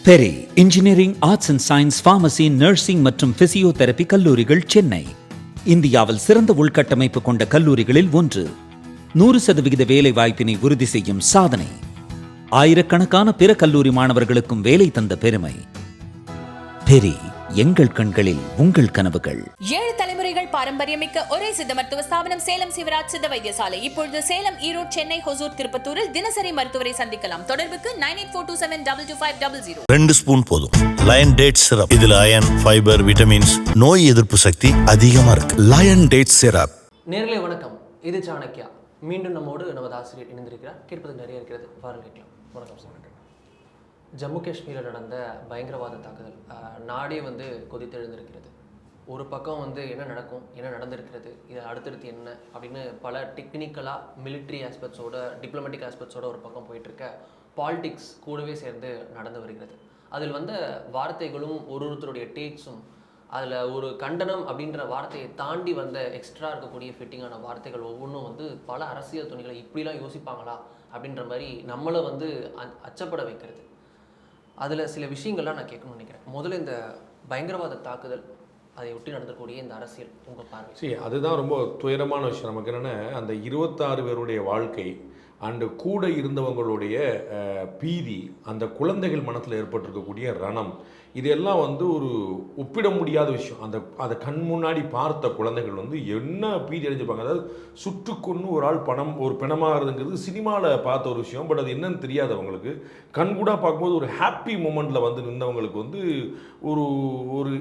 Peri engineering, arts and science, pharmacy, nursing மற்றும் physiotherapy கல்லூரிகள் சென்னை இந்தியாவில் சிறந்த உள்கட்டமைப்பு கொண்ட கல்லூரிகளில் ஒன்று. 100% வேலை வாய்ப்பினை உறுதி செய்யும் சாதனை. ஆயிரக்கணக்கான பிற கல்லூரி மாணவர்களுக்கும் வேலை தந்த பெருமை. பெரி, எங்கள் கண்களில் உங்கள் கனவுகள். 7 தலைமுறைகள் பாரம்பரியமிக்க ஒரே சித்த மருத்துவ ஸ்தாபனம் சேலம் சிவராஜ் சித்த வைத்தியசாலை. இப்பொழுது சேலம், ஈரோடு, சென்னை, ஹொசூர், திருப்பத்தூரில் தினசரி மருத்துவரை சந்திக்கலாம். தொடர்புக்கு 9842722500. 2 ஸ்பூன் போதும். Lion date syrup. இதுல அயன், ஃபைபர், விட்டமின்ஸ், நோய் எதிர்ப்பு சக்தி அதிகமா இருக்கு. Lion date syrup. நேர்களே வணக்கம், இது சாணக்கியா. மீண்டும் நம்மோடு நமது ஆசிரியர் இணைந்திருக்கிறார். கேட்பது நிறைய இருக்கிறது, வாருங்கள் கேட்கலாம். வணக்கம் சார். ஜம்மு காஷ்மீரில் நடந்த பயங்கரவாத தாக்குதல் நாடே கொதித்தெழுந்திருக்கிறது. ஒரு பக்கம் என்ன நடக்கும், என்ன நடந்திருக்கிறது, இது அடுத்தடுத்து என்ன அப்படின்னு பல டெக்னிக்கலாக மிலிட்ரி ஆஸ்பெக்ட்ஸோட, டிப்ளமேட்டிக் ஆஸ்பெக்ட்ஸோட ஒரு பக்கம் போயிட்டுருக்க பாலிடிக்ஸ் கூடவே சேர்ந்து நடந்து வருகிறது. அதில் வந்த வார்த்தைகளும் ஒருத்தருடைய டேக்ஸும், அதில் ஒரு கண்டனம் அப்படின்ற வார்த்தையை தாண்டி வந்த எக்ஸ்ட்ரா இருக்கக்கூடிய ஃபிட்டிங்கான வார்த்தைகள் ஒவ்வொன்றும் பல அரசியல் துணிகளை இப்படிலாம் யோசிப்பாங்களா அப்படின்ற மாதிரி நம்மளை அச்சப்பட வைக்கிறது. அதில் சில விஷயங்கள்லாம் நான் கேட்கணும்னு நினைக்கிறேன். முதல்ல இந்த பயங்கரவாத தாக்குதல், அதை ஒட்டி நடந்தக்கூடிய இந்த அரசியல் உங்கள் பார்வை. அதுதான் ரொம்ப துயரமான விஷயம். நமக்கு என்னென்னா, அந்த 26 பேருடைய வாழ்க்கை அண்டு கூட இருந்தவங்களுடைய பீதி, அந்த குழந்தைகள் மனத்தில் ஏற்பட்டிருக்கக்கூடிய ரணம், இதெல்லாம் ஒரு ஒப்பிட முடியாத விஷயம். அதை கண் முன்னாடி பார்த்த குழந்தைகள் என்ன பீதி அடைஞ்சிருப்பாங்க. அதாவது சுட்டுக்கொன்று ஒரு ஆள் ஒரு பிணமாகிறதுங்கிறது சினிமாவில் பார்த்த ஒரு விஷயம். பட் அது என்னன்னு தெரியாது அவங்களுக்கு. கண்கூட பார்க்கும்போது ஒரு ஹாப்பி மூமெண்ட்டில் நின்றவங்களுக்கு ஒரு ஒரு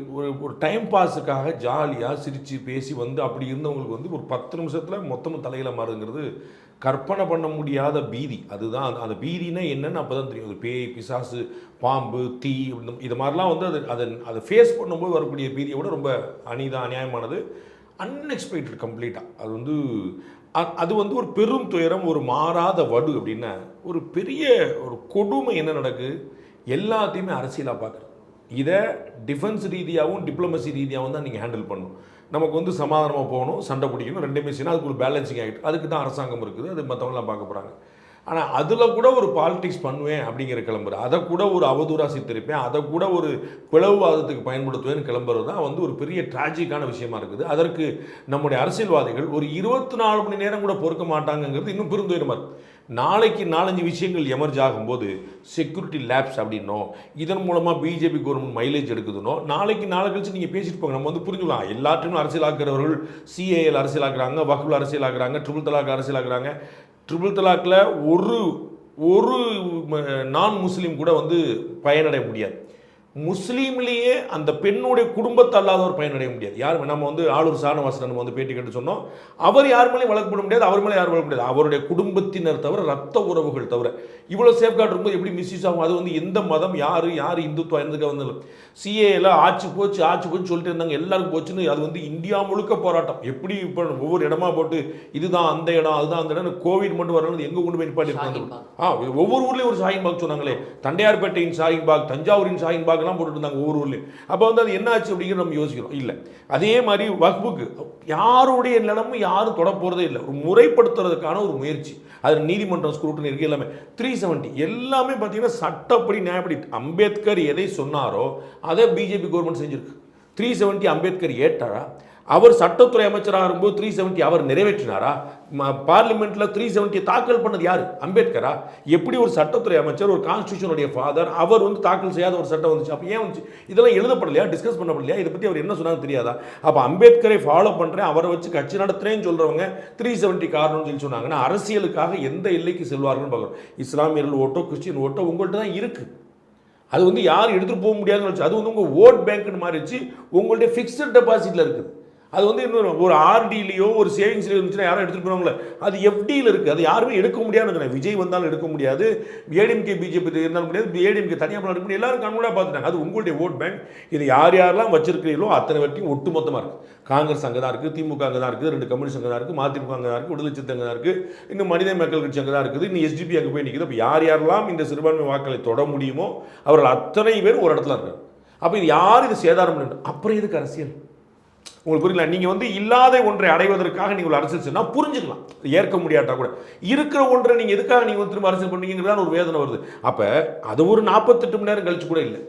ஒரு டைம் பாஸுக்காக ஜாலியாக சிரித்து பேசி அப்படி இருந்தவங்களுக்கு ஒரு 10 நிமிஷத்தில் மொத்தமும் தலையில் மாறுங்கிறது கற்பனை பண்ண முடியாத பீதி. அதுதான் அந்த பீதினா என்னன்னு அப்போ தான் தெரியும். அது பேய், பிசாசு, பாம்பு, தீ, இது மாதிரிலாம் அதை ஃபேஸ் பண்ணும்போது வரக்கூடிய பீதியை விட ரொம்ப அநியாயமானது, அன்எக்ஸ்பெக்டட் கம்ப்ளீட்டாக. அது ஒரு பெரும் துயரம், ஒரு மாறாத வடு. அப்படின்னா ஒரு பெரிய ஒரு கொடுமை என்ன நடக்குது, எல்லாத்தையுமே அரசியலாக பார்க்குறது. இதை டிஃபென்ஸ் ரீதியாகவும் டிப்ளமசி ரீதியாகவும் தான் நீங்கள் ஹேண்டில் பண்ணணும். நமக்கு சமாதானமாக போகணும், சண்டை பிடிக்கணும், ரெண்டுமே செய்யணும். அதுக்கு ஒரு பேலன்சிங் ஆகிட்டு அதுக்கு தான் அரசாங்கம் இருக்குது. அது மற்றவங்களாம் பார்க்க போகிறாங்க. ஆனால் அதில் கூட ஒரு பாலிடிக்ஸ் பண்ணுவேன் அப்படிங்கிற கிளம்புற, அதை கூட ஒரு அவதூறாக சித்தரிப்பேன், அதை கூட ஒரு பிளவுவாதத்துக்கு பயன்படுத்துவேன்னு கிளம்புறது தான் ஒரு பெரிய ட்ராஜிக்கான விஷயமா இருக்குது. அதற்கு நம்முடைய அரசியல்வாதிகள் ஒரு 24 மணி நேரம் கூட பொறுக்க மாட்டாங்கிறது இன்னும் பெருந்துயரமாக இருக்குது. நாளைக்கு 4-5 விஷயங்கள் எமர்ஜ் ஆகும்போது செக்யூரிட்டி லேப்ஸ் அப்படின்னோ, இதன் மூலமாக பிஜேபி கவர்மெண்ட் மைலேஜ் எடுக்குதுன்னோ, நாளைக்கு நாளை கழிச்சு நீங்கள் பேசிட்டு போங்க. நம்ம புரிஞ்சுக்கலாம். எல்லாத்தையும் அரசியலாக்குறவர்கள் சிஏஎல் அரசியலாக்குறாங்க, வக்ஃபுல் அரசியலாக்குறாங்க, ட்ரிபிள் தலாக் அரசியலாக்குறாங்க. ட்ரிபிள் தலாக்கில் ஒரு நான் முஸ்லீம் கூட பயனடைய முடியாது. முஸ்லீம்லேயே அந்த பெண்ணுடைய குடும்பத்தை அல்லாதவர் பயனடைய முடியாது. யார் நம்ம ஆளூர் சாணவாசன் நம்ம பேட்டி கேட்டு சொன்னோம். அவர் யார் மேலேயும் வழக்கு போட முடியாது, அவர் மேலே யார் வழக்கு முடியாது. அவருடைய குடும்பத்தினர் தவிர, ரத்த உறவுகள் தவிர. இவ்வளோ சேஃப்கார்டு இருக்கும்போது எப்படி மிஸ்யூஸ் ஆகும்? அது எந்த மதம், யார் இந்துத்துவம் இருந்துக்க சிஏல ஆட்சி போச்சு சொல்லிட்டு இருந்தாங்க. எல்லாருக்கும் போச்சுன்னு அது இந்தியா முழுக்க போராட்டம். எப்படி இப்போ ஒவ்வொரு இடமா போட்டு இதுதான் அந்த இடம், அதுதான் அந்த இடம். கோவிட் மட்டும் வரணும், எங்கே கொண்டு போய் நிப்பாட்டி ஒவ்வொரு ஊர்லேயும் ஒரு ஷாஹின் பாக் சொன்னாங்களே. தண்டையார்பேட்டையின் ஷாஹின் பாக், தஞ்சாவூரின் ஷாஹின் பாக் போட்டு இருந்தாங்க ஒவ்வொரு ஊர்லையும். அப்போ அது என்ன ஆச்சு அப்படிங்கிறது நம்ம யோசிக்கிறோம். இல்லை, அதே மாதிரி வக்ஃபுக்கு யாருடைய நிலமும் யாரும் தொட போகிறதே இல்லை. ஒரு முறைப்படுத்துறதுக்கான ஒரு முயற்சி. அது நீதிமன்றம் ஸ்க்ரூட்டினி இருக்கு. எல்லாமே 370 எல்லாமே பார்த்தீங்கன்னா சட்டப்படி, நியாயப்படி. அம்பேத்கர் எதை சொன்னாரோ அதை பிஜேபி கவர்மெண்ட் செஞ்சிருக்கு. 370 அம்பேத்கர் ஏற்றாரா? அவர் சட்டத்துறை அமைச்சராக இருக்கும்போது 370 அவர் நிறைவேற்றினாரா? பார்லிமெண்ட்டில் 370 தாக்கல் பண்ணது யார்? அம்பேத்கரா? எப்படி ஒரு சட்டத்துறை அமைச்சர், ஒரு கான்ஸ்டியூஷனுடைய ஃபாதர், அவர் தாக்கல் செய்யாத ஒரு சட்டம் வந்துச்சு? அப்போ ஏன் வந்துச்சு? இதெல்லாம் எழுதப்படலையா, டிஸ்கஸ் பண்ணப்படலையா? இதை பற்றி அவர் என்ன சொன்னாங்க தெரியாதா? அப்போ அம்பேத்கரை ஃபாலோ பண்ணுறேன், அவரை வச்சு கட்சி நடத்துகிறேன்னு சொல்கிறவங்க 370 காரணம்னு சொல்லி சொன்னாங்கன்னா அரசியலுக்காக எந்த எல்லைக்கு செல்வார்கள்னு பார்க்குறோம். இஸ்லாமியர்கள் ஓட்டோ, கிறிஸ்டின் ஓட்டோ உங்கள்கிட்ட தான் இருக்குது. அது யாரும் எடுத்துகிட்டு போக முடியாதுன்னு வச்சு அது உங்கள் ஓட் பேங்க்னு மாறிடுச்சு. உங்களுடைய ஃபிக்ஸட் டெபாசிட்டில் இருக்குது. அது இன்னொரு ஒரு ஆர்டிலையோ ஒரு சேவிங்ஸ்லையோ இருந்துச்சுன்னா யாரும் எடுத்துகிட்டு போகிறாங்களே, அது எஃப்டியில் இருக்குது. அது யாருமே எடுக்க முடியாதுன்னு. விஜய் வந்தாலும் எடுக்க முடியாது, ஏடிஎம்கே பிஜேபி இருந்தாலும் முடியாது, ஏடிஎம்கே தனியாக எடுக்க முடியாது. எல்லாரும் கண்கூடாக பார்த்துட்டாங்க. அது உங்களுடைய ஓட் பேங்க். இது யாரெல்லாம் வச்சிருக்கிறீங்களோ அத்தனை வரைக்கும் ஒட்டு மொத்தமாக இருக்குது. காங்கிரஸ் அங்கே தான் இருக்குது, திமுக அங்கே தான் இருக்குது, 2 கம்யூனிஸ்ட் அங்கே தான் இருக்குது, மதிமுக அங்கே தான் இருக்குது, விடுதலை சிறுத்தை அங்கே தான் இருக்குது, இன்னும் மனித மக்கள் கட்சி அங்கே தான் இருக்குது, இன்னும் எஸ்டிபி அங்கே போய் நிற்குது. அப்போ யாரெல்லாம் இந்த சிறுபான்மை வாக்களை தொட முடியுமோ அவர்கள் அத்தனை பேர் ஒரு இடத்துல இருக்காங்க. அப்போ இது யார் இது சேதாரம் பண்ணு? அப்புறம் எதுக்கு அரசியல்? உங்களுக்கு புரியல. நீங்கள் வந்து இல்லாத ஒன்றை அடைவதற்காக நீங்கள் அரசியல் செய்யணும் புரிஞ்சுக்கலாம், ஏற்க முடியாட்டா கூட. இருக்கிற ஒன்றை நீங்கள் எதுக்காக நீங்கள் திரும்ப அரசியல் பண்ணீங்கிறதான் ஒரு வேதனை வருது. அப்போ அது ஒரு 48 மணி நேரம் கழிச்சு கூட இல்லை,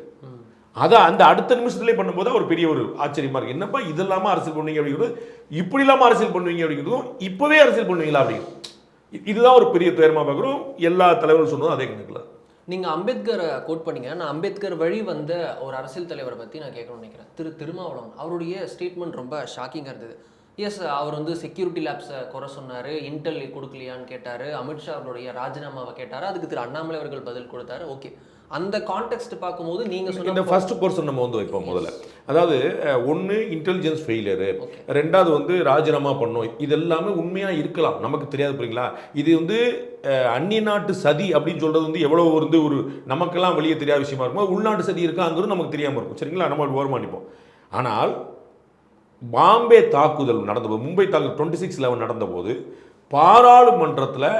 அதை அந்த அடுத்த நிமிஷத்துலேயே பண்ணும்போது ஒரு பெரிய ஒரு ஆச்சரியமா இருக்கு. என்னப்பா இது இல்லாமல் அரசியல் பண்ணுவீங்க அப்படிங்கிறது, இப்படி இல்லாமல் அரசியல் பண்ணுவீங்க அப்படிங்கிறதும் இப்போவே அரசியல் பண்ணுவீங்களா அப்படிங்கிறது, இதுதான் ஒரு பெரிய துயரமாக பார்க்குறோம். எல்லா தலைவரும் சொன்னதும் அதே கணக்கில். நீங்கள் அம்பேத்கரை கோட் பண்ணீங்க. நான் அம்பேத்கர் வழி வந்த ஒரு அரசியல் தலைவரை பற்றி நான் கேட்கணும்னு நினைக்கிறேன். திருமாவளவன் அவருடைய ஸ்டேட்மெண்ட் ரொம்ப ஷாக்கிங்காக இருந்தது. எஸ், அவர் வந்து செக்யூரிட்டி லேப்ஸை குறை சொன்னார், இன்டெல் கொடுக்கலையான்னு கேட்டார், அமித்ஷா அவருடைய ராஜினாமாவை கேட்டார், அதுக்கு திரு அண்ணாமலை அவர்கள் பதில் கொடுத்தாரு. ஓகே, அந்த கான்டெக்ட் பார்க்கும்போது நீங்கள் சொன்ன இந்த ஃபர்ஸ்ட் போர்ஷன் நம்ம வந்து வைப்போம் முதல்ல. அதாவது ஒன்று இன்டெலிஜென்ஸ் ஃபெயிலியரு, ரெண்டாவது வந்து ராஜினாமா பண்ணோம், இது எல்லாமே உண்மையாக இருக்கலாம், நமக்கு தெரியாது புரியுங்களா. இது வந்து அந்நிய நாட்டு சதி அப்படின்னு சொல்கிறது வந்து எவ்வளோ வந்து ஒரு நமக்கெல்லாம் வெளியே தெரியாத விஷயமா இருக்கும். உள்நாட்டு சதி இருக்காங்கிறது நமக்கு தெரியாமல் இருக்கும், சரிங்களா, நம்ம ஓரமானிப்போம். ஆனால் பாம்பே தாக்குதல் நடந்தபோது, மும்பை தாக்குதல் 26/11 நடந்தபோது பாராளுமன்றத்தில்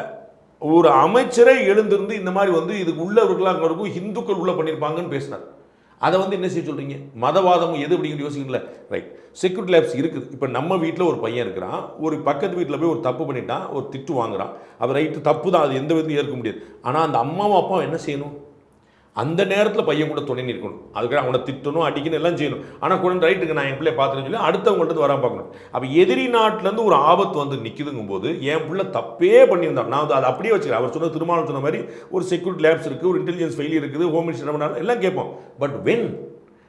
ஒரு அமைச்சரே எழுந்திருந்து இந்த மாதிரி வந்து இதுக்கு உள்ளவர்களாக இருக்கும், இந்துக்கள் உள்ள பண்ணியிருப்பாங்கன்னு பேசினார். அதை வந்து என்ன செய்ய சொல்கிறீங்க, மதவாதம் எது அப்படிங்கிற யோசிக்கல. ரைட், செக்யூரிட்டி லேப்ஸ் இருக்குது. இப்போ நம்ம வீட்டில் ஒரு பையன் இருக்கிறான், ஒரு பக்கத்து வீட்டில் போய் ஒரு தப்பு பண்ணிட்டான், ஒரு திட்டு வாங்குறான், அது ரைட்டு தப்பு தான், அது எந்த விதத்தையும் ஏற்க முடியாது. ஆனால் அந்த அம்மாவும் அப்பாவும் என்ன செய்யணும், அந்த நேரத்தில் பையன் கூட துணை நிற்கணும், அதுக்காக அவனை திட்டணும் அடிக்கணும் எல்லாம் செய்யணும். ஆனால் கூட ரைட்டுக்கு நான் என் பிள்ளைய பார்த்துன்னு சொல்லி அடுத்தவங்கள்ட்ட வராமல் பார்க்கணும். அப்போ எதிரி நாட்டிலேருந்து ஒரு ஆபத்து வந்து நிற்குதுங்கும் போது என் பிள்ளை தப்பே பண்ணியிருந்தான், நான் வந்து அதை அப்படியே வச்சுக்கிறேன். அவர் சொன்ன திருமாவளவன் சொன்ன மாதிரி ஒரு செக்யூரிட்டி லேப்ஸ் இருக்குது, ஒரு இன்டெலிஜென்ஸ் ஃபெயிலியர் இருக்குது, ஹோம் மினிஸ்டர் என்ன பண்ணாலும் எல்லாம் கேட்போம். பட் வென்,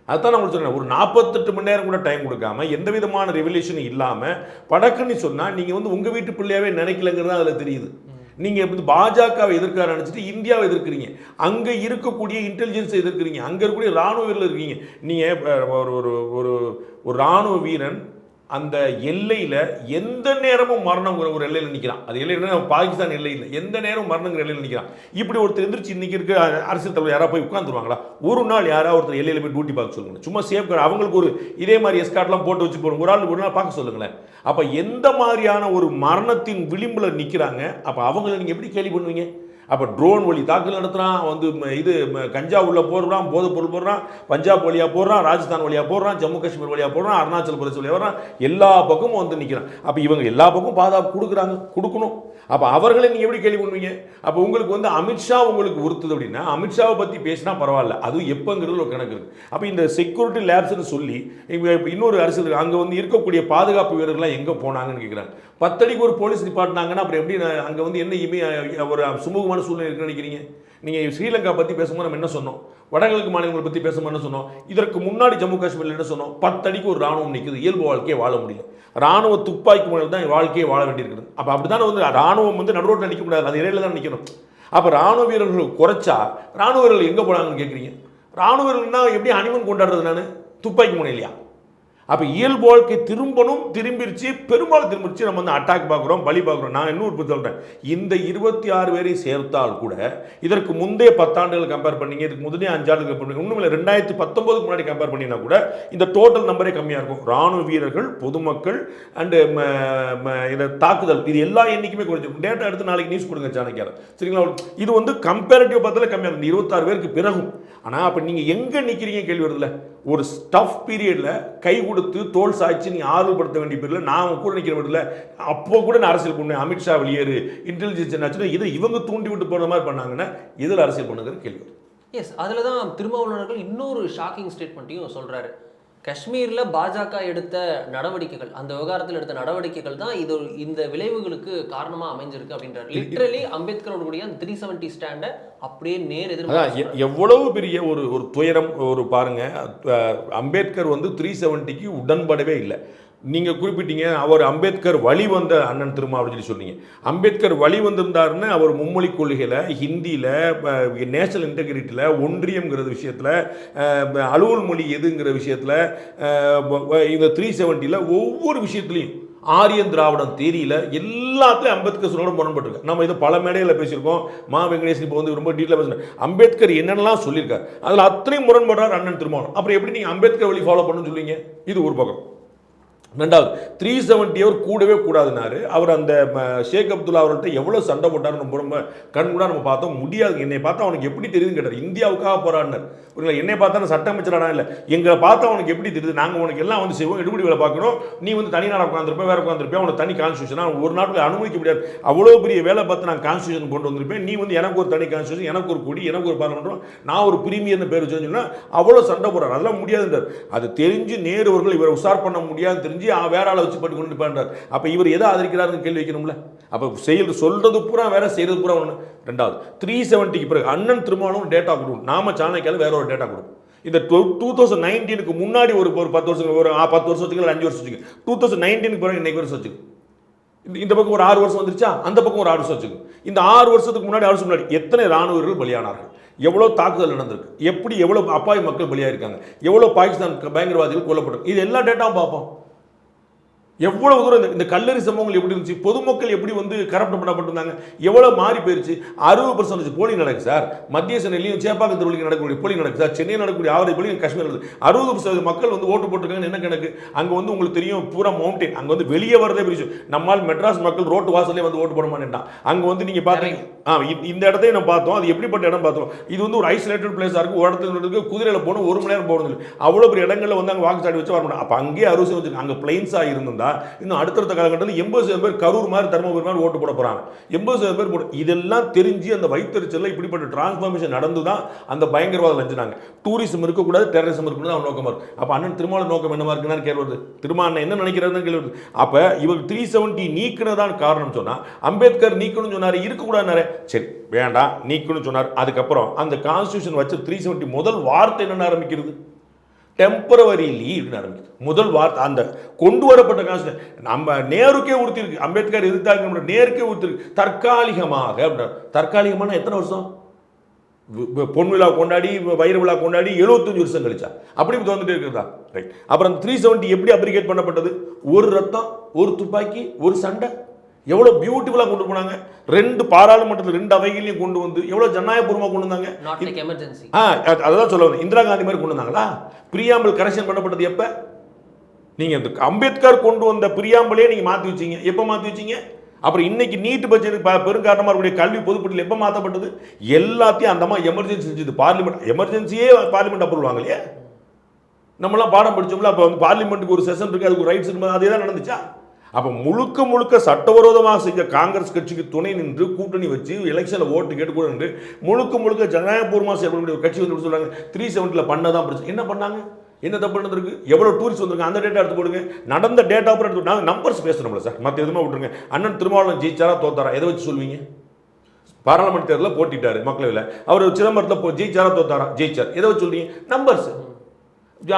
அதுதான் நான் உங்களுக்கு சொல்கிறேன், ஒரு 48 மணி நேரம் கூட டைம் கொடுக்காம எந்த விதமான ரெவல்யூஷனும் இல்லாமல் படக்குன்னு சொன்னால் நீங்கள் வந்து உங்கள் வீட்டு பிள்ளையாவே நினைக்கலங்கிறது அதில் தெரியுது. நீங்கள் வந்து பாஜகவை எதிர்க்க நினச்சிட்டு இந்தியாவை எதிர்க்கிறீங்க, அங்கே இருக்கக்கூடிய இன்டெலிஜென்ஸை எதிர்க்கிறீங்க, அங்கே இருக்கக்கூடிய இராணுவ வீரர்கள் இருக்கீங்க. நீங்கள் ஒரு இராணுவ வீரன் அந்த எல்லையில் எந்த நேரமும் மரணங்கிற ஒரு எல்லையில் நிற்கிறான். அது எல்லைன்னா பாகிஸ்தான் எல்லை இல்லை, எந்த நேரமும் மரணங்கிற எல்லையில் நிற்கிறான். இப்படி ஒருத்தர் எந்திரிச்சு இன்றைக்கி இருக்க அரசியல் தலைவர் யாராவது போய் உட்காந்துருவாங்களா? ஒரு நாள் யாராவது ஒருத்தர் எல்லையில் போய் டியூட்டி பார்க்க சொல்லுங்கள், சும்மா சேஃப் கார்டு அவங்களுக்கு ஒரு இதே மாதிரி எஸ்கார்ட்லாம் போட்டு வச்சு போகணும், ஒரு நாள் பார்க்க சொல்லுங்களேன். அப்போ எந்த மாதிரியான ஒரு மரணத்தின் விளிம்பில் நிற்கிறாங்க, அப்போ அவங்கள நீங்கள் எப்படி கேள்வி பண்ணுவீங்க? அப்போ ட்ரோன் வழி தாக்குதல் நடத்துகிறான், வந்து இது கஞ்சா உள்ள போடுறான், போதைப் பொருள் போடுறான், பஞ்சாப் வழியாக போடுறான், ராஜஸ்தான் வழியாக போடுறான், ஜம்மு காஷ்மீர் வழியாக போடுறான், அருணாச்சல் பிரதேச வழியாக வர்றான், எல்லா பக்கமும் வந்து நிற்கிறான். அப்போ இவங்க எல்லா பக்கமும் பாதுகாப்பு கொடுக்கணும். அப்போ அவர்களை நீங்கள் எப்படி கேள்வி பண்ணுவீங்க? அப்போ உங்களுக்கு வந்து அமித்ஷா உங்களுக்கு உறுத்துது அப்படின்னா அமித்ஷாவை பற்றி பேசினா பரவாயில்ல, அதுவும் எப்போங்கிறது ஒரு கணக்கு இருக்குது. அப்போ இந்த செக்யூரிட்டி லேப்ஸ்ன்னு சொல்லி இன்னொரு அரசியல் அங்கே வந்து இருக்கக்கூடிய பாதுகாப்பு வீரர்கள்லாம் எங்கே போனாங்கன்னு கேட்குறாங்க. 10 அடிக்கு ஒரு போலீஸ் டிபார்ட்மெண்ட்னா அப்புறம் எப்படி அங்கே வந்து என்ன ஒரு சுமூகமான சூழ்நிலை இருக்குன்னு நினைக்கிறீங்க? நீங்கள் ஸ்ரீலங்கா பற்றி பேசும்போது நம்ம என்ன சொன்னோம், வடகிழக்கு மாநிலங்களை பற்றி பேசும்போது என்ன சொன்னோம், இதற்கு முன்னாடி ஜம்மு காஷ்மீரில் என்ன சொன்னோம், 10 அடிக்கு ஒரு ராணுவம் நிற்குது, இயல்பு வாழ்க்கையை வாழ முடியல, ராணுவ துப்பாக்கி முறையில் தான் வாழ்க்கையை வாழ வேண்டியிருக்குது. அப்போ அப்படி தானே வந்து ராணுவம் வந்து நடுரோட்டில் நிற்கக்கூடாது, அது இடையில தான் நிற்கணும். அப்போ ராணுவ வீரர்கள் குறைச்சா ராணுவ வீரர்கள் எங்கே போனாங்கன்னு கேட்குறீங்க. ராணுவ வீரர்கள்னா எப்படி ஹனிமூன் கொண்டாடுறது, நான் துப்பாக்கி முனை இல்லையா? அப்போ இயல்பு வாழ்க்கை திரும்பிருச்சு, பெரும்பாலும் திரும்பிடுச்சு. நம்ம வந்து அட்டாக் பார்க்குறோம், பலி பார்க்குறோம். நான் இன்னும் சொல்கிறேன், இந்த 26 பேரை சேர்த்தால் கூட இதற்கு முந்தைய 10 ஆண்டுகள் கம்பேர் பண்ணீங்க, இதுக்கு முதலே 5 ஆண்டுகள் கம்பேர் பண்ணி இன்னும் இல்லை 2019 முன்னாடி கம்பேர் பண்ணினா கூட இந்த டோட்டல் நம்பரே கம்மியாக இருக்கும். ராணுவ வீரர்கள், பொதுமக்கள் அண்டு இந்த தாக்குதல், இது எல்லா எண்ணிக்கையுமே குறைஞ்சிருக்கும். டேட்டா எடுத்து நாளைக்கு நியூஸ் கொடுங்க சாணக்கியார், சரிங்களா? இது வந்து கம்பேரிட்டிவ் பார்த்தாலே கம்மியாக இருக்கும் 26 பேருக்கு பிறகும். ஆனால் அப்போ நீங்கள் எங்கே நிற்கிறீங்க கேள்வி வருதுல்ல. ஒரு ஸ்டஃப் பீரியடில் கை கொடுத்து தோல் சாய்ச்சி நீங்கள் ஆர்வப்படுத்த வேண்டிய பீரியடில் நான் கூட நிற்கிற இடத்துல அப்போ கூட நான் அரசியல் பண்ணேன், அமித்ஷா வெளியேறு, இன்டெலிஜென்ஸ் என்னாச்சுன்னா இதை இவங்க தூண்டி விட்டு போகிற மாதிரி பண்ணாங்கன்னா இதில் அரசியல் பண்ணுங்கிற கேள்வி. எஸ், அதில் தான் திருமாவளவர்கள் இன்னொரு ஷாக்கிங் ஸ்டேட்மெண்ட்டையும் சொல்கிறாரு. காஷ்மீரில் பாஜக எடுத்த நடவடிக்கைகள், அந்த விவகாரத்தில் எடுத்த நடவடிக்கைகள் தான் இது இந்த விளைவுகளுக்கு காரணமாக அமைஞ்சிருக்கு அப்படின்றார். லிட்ரலி அம்பேத்கரோடைய அந்த 370 ஸ்டாண்டை அப்படியே நேர் எதிர். எவ்வளவு பெரிய ஒரு துயரம். ஒரு பாருங்க, அம்பேத்கர் வந்து 370க்கு உடன்படவே இல்லை. நீங்கள் குறிப்பிட்டீங்க, அவர் அம்பேத்கர் வழி வந்த அண்ணன் திருமா அப்படின்னு சொன்னீங்க. அம்பேத்கர் வழி வந்திருந்தாருன்னு அவர் மும்மொழி கொள்கையில், ஹிந்தியில், நேஷனல் இன்டெகிரிட்டியில், ஒன்றியம்ங்கிற விஷயத்தில், அலுவல் மொழி எதுங்கிற விஷயத்தில், இந்த 370ல் ஒவ்வொரு விஷயத்துலையும் ஆரியன் திராவிடம் தேரியில் எல்லாத்துலேயும் அம்பேத்கர் சொல்லோட முரண்பட்டிருக்கு. நம்ம இதை பல மேடைகளில் பேசியிருக்கோம். மா வெங்கடேசன் இப்போ வந்து ரொம்ப டீட்டெயிலாக பேசுகிறேன். அம்பேத்கர் என்னென்னலாம் சொல்லியிருக்காரு அதில் அத்தனையும் முரண்படுறார் அண்ணன் திருமாவளவன். அப்புறம் எப்படி நீங்கள் அம்பேத்கர் வழி ஃபாலோ பண்ணணும்னு சொல்லுவீங்க? இது ஒரு பக்கம். ரெண்டாவது 370 அவர் கூடவே கூடாதுனாரு. அவர் அந்த ஷேக் அப்துல்லா அவர்கிட்ட எவ்வளோ சண்டை போட்டார் நம்ம கண் கூட நம்ம பார்த்தோம். முடியாது, என்னை பார்த்தா அவனுக்கு எப்படி தெரியுதுன்னு கேட்டார். இந்தியாவுக்காக போராடினார். புரியல, என்னை பார்த்தா சட்ட அமைச்சரானா இல்லை, எங்களை பார்த்தா அவனுக்கு எப்படி தெரியுது, நாங்கள் உனக்கு எல்லாம் வந்து செய்வோம், எடுபடி வேலை பார்க்கணும், நீ வந்து தனி நாடாக உட்காந்துருப்பேன், வேறு உட்காந்துருப்பேன், உனக்கு தனி கான்ஸ்டியூஷன் ஒரு நாட்டில் அனுமதிக்க முடியாது, அவ்வளோ பெரிய வேலை பார்த்து நான் கான்ஸ்டியூஷன் கொண்டு வந்திருப்பேன், நீ வந்து எனக்கு ஒரு தனி கான்ஸ்டியூஷன், எனக்கு ஒரு கொடி, எனக்கு ஒரு பார்லமெண்ட்டும், நான் ஒரு பிரிமியர்னு பேர் வச்சுன்னா அவ்வளோ சண்டை போடுறார். அதெல்லாம் முடியாதுன்றார். அது தெரிஞ்சு நேரு அவர்கள் இவரை உஷார் பண்ண முடியாதுன்னு தெரிஞ்சு வேற ஆளை வச்சு பட்டு கொண்டு போன்றார். அப்போ இவர் எதை ஆதரிக்கிறாருன்னு கேள்வி வைக்கணும்ல. அப்போ சொல்றது பூரா வேற, செய்யறது பூரா ஒன்று. ரெண்டாவது 370க்கு பிறகு அண்ணன் திருமாவளவன் டேட்டா கொடுக்கும், நாம சாணக்கியால வேற ஒரு டேட்டா கொடுக்கும். இந்த 2019க்கு முன்னாடி ஒரு 10 வருஷம், ஒரு 10 வருஷம் வச்சுக்க, 5 வருஷம் வச்சுக்க, 2019க்கு பிறகு இன்னைக்கு வருஷம் வச்சுக்க, இந்த பக்கம் ஒரு 6 வருஷம் வந்துருச்சா, அந்த பக்கம் ஒரு 6 வருஷம் வச்சுக்க. இந்த 6 வருஷத்துக்கு முன்னாடி 6 வருஷம் முன்னாடி எத்தனை ராணுவ வீரர்கள் பலியானார்கள், எவ்வளோ தாக்குதல் நடந்திருக்கு, எப்படி எவ்வளோ அப்பாவி மக்கள் பலியாயிருக்காங்க, எவ்வளோ பாகிஸ்தான் பயங்கரவாதிகள் கொல்லப்பட்டிருக்கு, இது எல்லா டேட்டாவும் பார்ப்போம். எவ்வளவு தூரம் இந்த கல்லறி சம்பவங்கள் எப்படி இருந்துச்சு, பொதுமக்கள் எப்படி வந்து கரப்ட் பண்ணப்பட்டிருந்தாங்க, எவ்வளவு மாறி போயிருச்சு. 60% போலிங் நடக்குது சார். மத்திய சென்னையிலையும் சேப்பாக்கம் திருவள்ளிக்கு நடக்கக்கூடிய போலிங் நடக்குது சார். சென்னையில் நடக்கக்கூடிய ஆவரேஜ் போலிங் காஷ்மீர் நடக்குது. 60% மக்கள் வந்து ஓட்டு போட்டிருக்காங்க. என்ன கணக்கு? அங்கே வந்து உங்களுக்கு தெரியும், பூரா மவுண்டைன், அங்கே வந்து வெளியே வரதே பெரிய. நம்மால் மெட்ராஸ் மக்கள் ரோட்டு வாசலே வந்து ஓட்டு போட மாட்டேன்ட்டான். அங்கே வந்து நீங்கள் பார்த்தீங்க, இந்த இடத்தையும் நம்ம பார்த்தோம், அது எப்படிப்பட்ட இடம் பார்த்தோம். இது வந்து ஒரு ஐசோலேட்டட் பிளேஸாக இருக்கும். ஒரு இடத்துல குதிரையில் போகணும், 1 மணி நேரம் போகணும். அவ்வளோ பெரிய இடங்களில் வந்து அங்கே வாக்குச்சாடி வச்சு வரணும். அப்போ அங்கேயே 60 வச்சு அங்கே பிளைன்ஸாக இருந்தால் இன்னும் அடுத்தடுத்த காலகட்டத்தில் 80% பேர் கரூர் மாதிரி தருமபுரி மாதிரி ஓட்டு போட போறாங்க. 80% பேர் போட்டு இதெல்லாம் தெரிஞ்சு அந்த வைத்தறிச்சல்ல இப்படிப்பட்ட டிரான்ஸ்ஃபார்மேஷன் நடந்து தான் அந்த பயங்கரவாதம் லஞ்சினாங்க. டூரிசம் இருக்கக்கூடாது, டெரரிசம் இருக்கக்கூடாது, அவன் நோக்கமாக இருக்கும். அப்போ அண்ணன் திருமாவளவன் நோக்கம் என்னவா இருக்குன்னு கேள்வி வருது. திருமாவளவன் என்ன நினைக்கிறாருன்னு கேள்வி வருது. அப்போ இவர் 370 நீக்கினதான் காரணம் சொன்னா, அம்பேத்கர் நீக்கணும்னு சொன்னாரு, இருக்கக்கூடாதுனாரு, சரி வேண்டாம் நீக்கணும்னு சொன்னார். அதுக்கப்புறம் அந்த கான்ஸ்டியூஷன் வச்சு 370 முதல் வார்த்தை என்ன ஆரம்பிக்கிறது, டெம்பரவரி லீவ் ஆரம்பிக்குது. முதல் வார்த்தை அந்த கொண்டு வரப்பட்ட கான்ஸ்டியூஷன் நம்ம நேருக்கே உறுத்திருக்கு. அம்பேத்கர் எதிர்த்தாங்க, நேருக்கே உறுத்திருக்கு தற்காலிகமாக. தற்காலிகமான எத்தனை வருஷம்? பொன் விழா கொண்டாடி வைர விழா கொண்டாடி 75 வருஷம் கழிச்சா அப்படி வந்துட்டு இருக்கிறதா? ரைட். அப்புறம் 370 எப்படி அப்ளிகேட் பண்ணப்பட்டது? ஒரு ரத்தம், ஒரு துப்பாக்கி, ஒரு சண்டை. எவ்வளோ பியூட்டிஃபுல்லாக கொண்டு போனாங்க. 2 பாராளுமன்றத்தில் 2 அவைகளையும் கொண்டு வந்து எவ்வளோ ஜனநாயகபூர்வமாக கொண்டு வந்தாங்க. எமர்ஜென்சி. அதான் சொல்ல வந்தேன். இந்திரா காந்தி மாதிரி கொண்டு வந்தாங்களா? பிரியாம்பிள் கரெக்ஷன் பண்ணப்பட்டது எப்போ? நீங்கள் இந்த அம்பேத்கர் கொண்டு வந்த பிரியாம்பிளே நீங்கள் மாற்றி வச்சீங்க. எப்போ மாற்றி வச்சீங்க? அப்புறம் இன்னைக்கு நீட் பட்ஜெட் பெருங்காரணமாக இருக்கக்கூடிய கல்வி பொதுப்பட்டியல் எப்போ மாற்றப்பட்டது? எல்லாத்தையும் அந்த எமர்ஜென்சி செஞ்சது பார்லிமெண்ட். எமர்ஜென்சியே பார்லிமெண்ட் அப்ரூவல் வாங்கலையே. நம்மளாம் பாடம் படிச்சோம்ல, அப்போ வந்து பார்லிமெண்ட்டுக்கு ஒரு செஷன் இருக்குது, அதுக்கு ரைட்ஸ் இருக்குது, அதே தான் நடந்துச்சா? அப்போ முழுக்க முழுக்க சட்டவிரோதமாக செஞ்ச காங்கிரஸ் கட்சிக்கு துணை நின்று கூட்டணி வச்சு எலெக்ஷனில் ஓட்டு கேட்டு கூட நின்று முழுக்க முழுக்க ஜனநாயகபூர்வமாக செயல்படக்கூடிய ஒரு கட்சி வந்து சொல்கிறாங்க 370 பண்ணதான் பிரச்சனை. என்ன பண்ணாங்க? என்ன தப்பு நடந்திருக்கு? எவ்வளோ டூரிஸ்ட் வந்திருக்கு? அந்த டேட்டா எடுத்து போடுங்க. நடந்த டேட்டா அப்புறம் எடுத்து நாங்கள் நம்பர்ஸ் பேசுகிறோம்ல சார், மற்ற எதுவுமே விட்டுருங்க. அண்ணன் திருமாவளவன் ஜெயிச்சாரா தோத்தாரா? எதை வச்சு சொல்வீங்க? பாராளுமன்ற தேர்தலில் போட்டிட்டாரு மக்களவையில். அவர் சிதம்பரத்தில் ஜெயிச்சாரா தோத்தாரா? ஜெயிச்சார். எதை வச்சு சொல்றீங்க? நம்பர்ஸ்.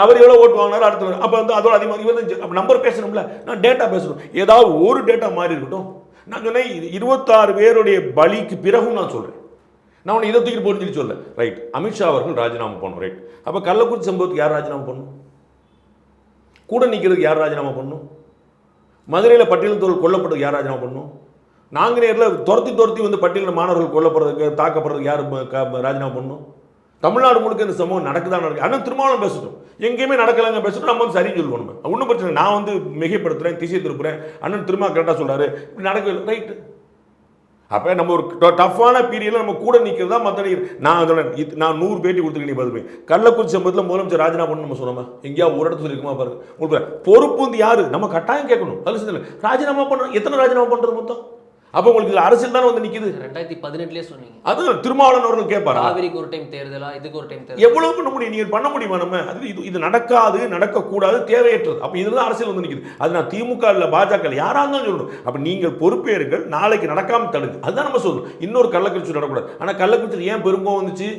அவர் எவ்வளோ ஓட்டு வாங்கினார் அடுத்த. அப்போ வந்து அதோட அதிகமாக இவர் நம்பர் பேசணும்ல, நான் டேட்டா பேசணும். ஏதாவது ஒரு டேட்டா மாறி இருக்கட்டும். நான் சொன்னேன் 26 பேருடைய பலிக்கு பிறகும் நான் சொல்கிறேன். நான் உன்னை இதை தூக்கி போட்டு சொல்ல. ரைட். அமித்ஷா அவர்கள் ராஜினாமா பண்ணணும். ரைட். அப்போ கள்ளக்குறிச்சி சம்பவத்துக்கு யார் ராஜினாமா பண்ணணும்? கூட நிற்கிறதுக்கு யார் ராஜினாமா பண்ணணும்? மதுரையில் பட்டியல் தோல் கொல்லப்படுறதுக்கு யார் ராஜினாமா பண்ணணும்? நாங்குநேரில் துரத்தி வந்து பட்டியலில் மாணவர்கள் கொல்லப்படுறதுக்கு தாக்கப்படுறதுக்கு யார் ராஜினாமா பண்ணணும்? தமிழ்நாடு முழுக்க இந்த சம்பவம் நடக்குதான் நடக்குது. ஆனால் திருமாவளவன் பேசட்டும், எங்கேயுமே நடக்கலாங்க பேசட்டும், நம்ம வந்து சரின்னு சொல்லுவோம். நம்ம ஒன்றும் பிரச்சனை. நான் வந்து மிகைப்படுத்துகிறேன், திசை திருப்புறேன். அண்ணன் திரும்ப கரெக்டாக சொல்கிறாரு, இப்படி நடக்கல. ரைட்டு. அப்போ நம்ம ஒரு டஃப்பான பீரியடில் நம்ம கூட நிற்கிறது தான் மற்ற. நான் 100 பேட்டி கொடுத்துருக்கேன். நீ பார்த்துப்பேன். கள்ளக்குறிச்சி சம்பவத்தில் முதலமைச்சர் ராஜினாமா பண்ணணும் நம்ம சொன்னோமா? எங்கேயா ஒரு இடத்துல இருக்குமா பாருங்க. உங்களுக்கு பொறுப்பு வந்து யாரு? நம்ம கட்டாயம் கேட்கணும். அது ராஜினாமா பண்ணுறோம். எத்தனை ராஜினாமா பண்ணுறது மொத்தம்? அப்போ உங்களுக்கு இதில் அரசியல் தானே வந்து நிற்குது. 2018 சொன்னீங்க. அது திருமாவளவன் அவர்கள் கேட்பாரா? காவிரிக்கு ஒரு டைம் தேர்தலா, இதுக்கு ஒரு டைம் தேர்தல். எவ்வளவு பண்ண முடியும்? நீங்கள் பண்ண முடியுமா? நம்ம அது இது நடக்காது, நடக்கக்கூடாது, தேவையற்றது. அப்போ இதில் தான் அரசியல் வந்து நிற்குது. அது நான் திமுக இல்லை, பாஜக இல்லை, யாராக இருந்தாலும் சொல்லணும். அப்போ நீங்கள் பொறுப்பேறுகள், நாளைக்கு நடக்காமல் தடுங்க. அதுதான் நம்ம சொல்லணும். இன்னொரு கள்ளக்குறிச்சி நடக்கூடாது. ஆனால் கள்ளக்குறிச்சியில் ஏன் பெரும்போ வந்துச்சு?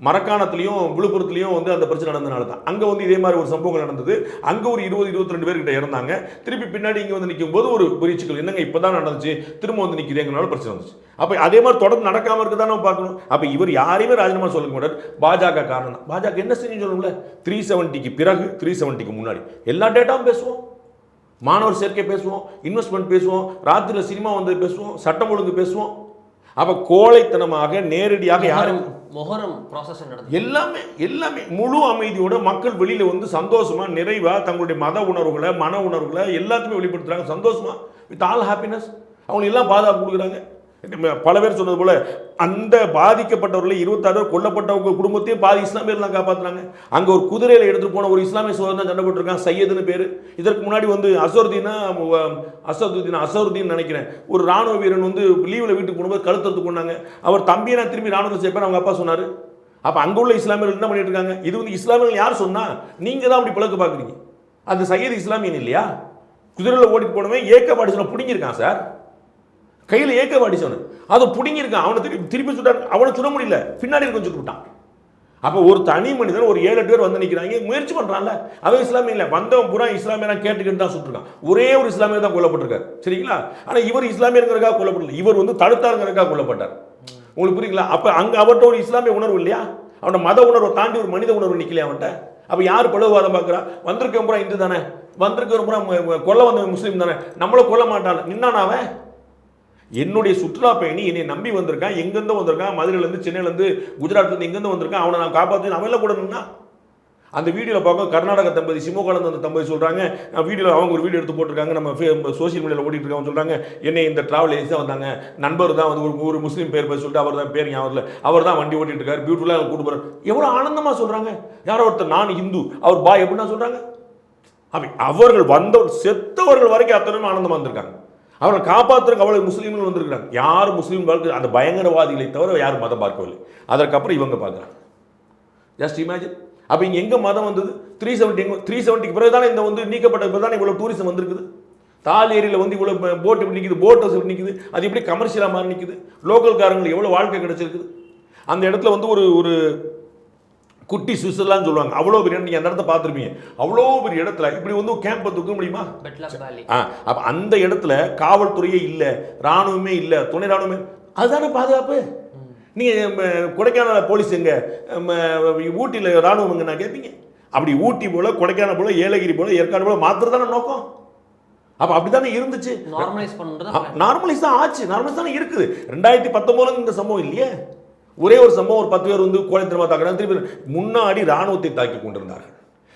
மரக்காணத்துலையும் விழுப்புரத்துலையும் வந்து அந்த பிரச்சனை நடந்தனால தான். அங்கே வந்து இதே மாதிரி ஒரு சம்பவங்கள் நடந்தது. அங்கே ஒரு 20-22 பேர்கிட்ட இறந்தாங்க. திருப்பி பின்னாடி இங்கே வந்து நிற்கும் போது ஒரு பரீட்சைகள் என்னங்க இப்போ தான் நடந்துச்சு, திரும்ப வந்து நிற்கிறேங்கனால பிரச்சனை வந்துச்சு. அப்போ அதே மாதிரி தொடர்ந்து நடக்காமல் இருக்க தான் நம்ம பார்க்கணும். அப்போ இவர் யாரையுமே ராஜினாமா சொல்ல மாட்டார். பாஜக காரணம் தான். பாஜக என்ன செஞ்சு சொல்லணும்ல? 370க்கு பிறகு, 370க்கு முன்னாடி எல்லா டேட்டாவும் பேசுவோம். மாணவர் சேர்க்கை பேசுவோம், இன்வெஸ்ட்மெண்ட் பேசுவோம், ராத்திரியில் சினிமா வந்து பேசுவோம், சட்டம் ஒழுங்கு பேசுவோம். அப்போ கோழைத்தனமாக நேரடியாக யாரும் மொஹரம் ப்ராசஸ் நடந்தது? எல்லாமே முழு அமைதியோட மக்கள் வெளியில வந்து சந்தோஷமா நிறைவா தங்களுடைய மத உணர்வுகளை மன உணர்வுகளை எல்லாத்தையுமே வெளிப்படுத்துறாங்க சந்தோஷமா வித் ஆல் ஹாப்பினஸ். அவங்க எல்லாம் பாதுகாப்பு கொடுக்குறாங்க. பல பேர் சொன்னது போல அந்த பாதிக்கப்பட்டவர்களை 26 பேர் கொல்லப்பட்டவங்க குடும்பத்தையும் பாதி இஸ்லாமியர்கள் காப்பாற்றுறாங்க. அங்கே ஒரு குதிரையில் எடுத்துட்டு போன ஒரு இஸ்லாமிய சோதனை தான் சண்டை போட்டிருக்கான், சையதுன்னு பேர். இதற்கு முன்னாடி வந்து அசருதீன் நினைக்கிறேன், ஒரு ராணுவ வீரன் வந்து லீவில் வீட்டுக்கு போகும்போது கழுத்தறுத்து கொண்டாங்க. அவர் தம்பியை நான் திரும்பி ராணுவத்தில் சேர்ப்பேன் அவங்க அப்பா சொன்னார். அப்போ அங்கே உள்ள இஸ்லாமியர்கள் என்ன பண்ணிட்டு இருக்காங்க? இது வந்து இஸ்லாமியர்கள் யார் சொன்னா? நீங்கள் தான் அப்படி பழக்க பார்க்குறீங்க. அந்த சையது இஸ்லாமியன் இல்லையா? குதிரையில் ஓடிட்டு போனவன் ஏக்க பாடிசனை பிடிங்கிருக்கான் சார், கையில் ஏக்க பாடிசவனு அதை பிடிங்கிருக்கான். அவனை திருப்பி சுட்டான், அவனை சுட முடியல, பின்னாடி இருக்க சுட்டு விட்டான். அப்போ ஒரு தனி மனிதன் ஒரு 7-8 பேர் வந்து நிற்கிறாங்க, முயற்சி பண்ணுறான்ல. அவன் இஸ்லாமிய இல்லை, வந்தவன் பூரா இஸ்லாமியெல்லாம் கேட்டுக்கிட்டு தான் சுட்டுருக்கான். ஒரே ஒரு இஸ்லாமியர் தான் கொல்லப்பட்டிருக்காரு, சரிங்களா? ஆனால் இவர் இஸ்லாமியருங்கிறதுக்காக கொல்லப்படல, இவர் வந்து தடுத்தாருங்கிறதுக்காக கொல்லப்பட்டார். உங்களுக்கு புரியுங்களா? அப்போ அங்கே அவர்கிட்ட ஒரு இஸ்லாமிய உணர்வு இல்லையா? அவனோட மத உணர்வை தாண்டி ஒரு மனித உணர்வு நிற்கலையா அவன்கிட்ட? அப்போ யார் பழுவாதம் பார்க்குறா? வந்திருக்க பூரா இந்து தானே, வந்திருக்க பூரா கொல்ல வந்த முஸ்லீம் தானே, நம்மளை கொல்ல மாட்டான் நின்னானாவன். என்னுடைய சுற்றுலா பயணி என்னை நம்பி வந்திருக்கான், எங்கேருந்து வந்திருக்கான், மதுரையிலேருந்து சென்னையிலேருந்து குஜராத்லேருந்து எங்கேருந்து வந்திருக்கான், அவனை நான் காப்பாற்றி அவன் எல்லாம் கூட நின்னா. அந்த வீடியோவில் பார்க்க கர்நாடக தம்பதி சிமோகானந்த் அந்த தம்பதி சொல்கிறாங்க, வீடியோவில் அவங்க ஒரு வீடியோ எடுத்து போட்டிருக்காங்க, நம்ம சோசியல் மீடியாவில் ஓடிட்டு இருக்காங்க. சொல்கிறாங்க என்னை இந்த ட்ராவல் ஏஜென்சி தான் வந்தாங்க, நண்பர் தான் வந்து ஒரு முஸ்லீம் பேர் சொல்லிட்டு அவர் தான் பேர் ஞாபகம், அவர் தான் வண்டி ஓட்டிட்டு இருக்காரு, பியூட்டிஃபுல்லாக கூட்டு போகிறார். எவ்வளோ ஆனந்தமாக சொல்கிறாங்க. யாரோ ஒருத்தர் நான் இந்து அவர் பாய் எப்படின்னா சொல்கிறாங்க. அவர்கள் வந்தவர் செத்தவர்கள் வரைக்கும் அத்தனை ஆனந்தமாக வந்திருக்காங்க. அவரை காப்பாற்றுறதுக்கு அவ்வளவு முஸ்லீம்கள் வந்திருக்கிறாங்க. யார் முஸ்லீம் வாழ்க்கை அந்த பயங்கரவாதிகளை தவிர யாரும் மதம் பார்க்கவில்லை. அதற்கப்புறம் இவங்க பார்க்குறாங்க. Just imagine. அப்போ இங்கே எங்கே மதம் வந்தது? 370க்கு பிறகு தானே இந்த வந்து நீக்கப்பட்ட பிறகு தானே இவ்வளோ டூரிசம் வந்திருக்குது. தால் ஏரியில் வந்து இவ்வளோ போட் எப்படி நிற்குது, போட் ஹவுஸ் எப்படி நிற்குது, அது எப்படி கமர்ஷியலாக மாறி நிற்குது, லோக்கல்காரங்களுக்கு எவ்வளோ வாழ்க்கை கிடைச்சிருக்குது. அந்த இடத்துல வந்து ஒரு குட்டி சுவிட்சர்லாந்து சொல்லுவாங்க, அவ்வளோ பெரிய நீங்கள் அந்த இடத்த பார்த்துருப்பீங்க. அவ்வளோ பெரிய இடத்துல இப்படி வந்து கேம்பை தூக்க முடியுமா? அப்போ அந்த இடத்துல காவல்துறையே இல்லை, இராணுவமே இல்லை, துணை இராணுவமே, அதுதானே பாதுகாப்பு. நீங்கள் கொடைக்கானல் போலீஸ் எங்கே, ஊட்டியில் இராணுவம் எங்கே நான் கேட்பீங்க. அப்படி ஊட்டி போல, கொடைக்கானல் போல, ஏலகிரி போல, ஏற்காடு போல மாத்திரதானே நோக்கம். அப்போ அப்படி தானே இருந்துச்சு. நார்மலைஸ் தான் ஆச்சு, நார்மலைஸ் தானே இருக்குது. 2019 இந்த சம்பவம் இல்லையே. ஒரே ஒரு சம்பவம், ஒரு 10 பேர் வந்து கோழைத்தனமாக தாக்குறாங்க. திருப்பி முன்னாடி இராணுவத்தை தாக்கி கொண்டிருந்தார்கள்.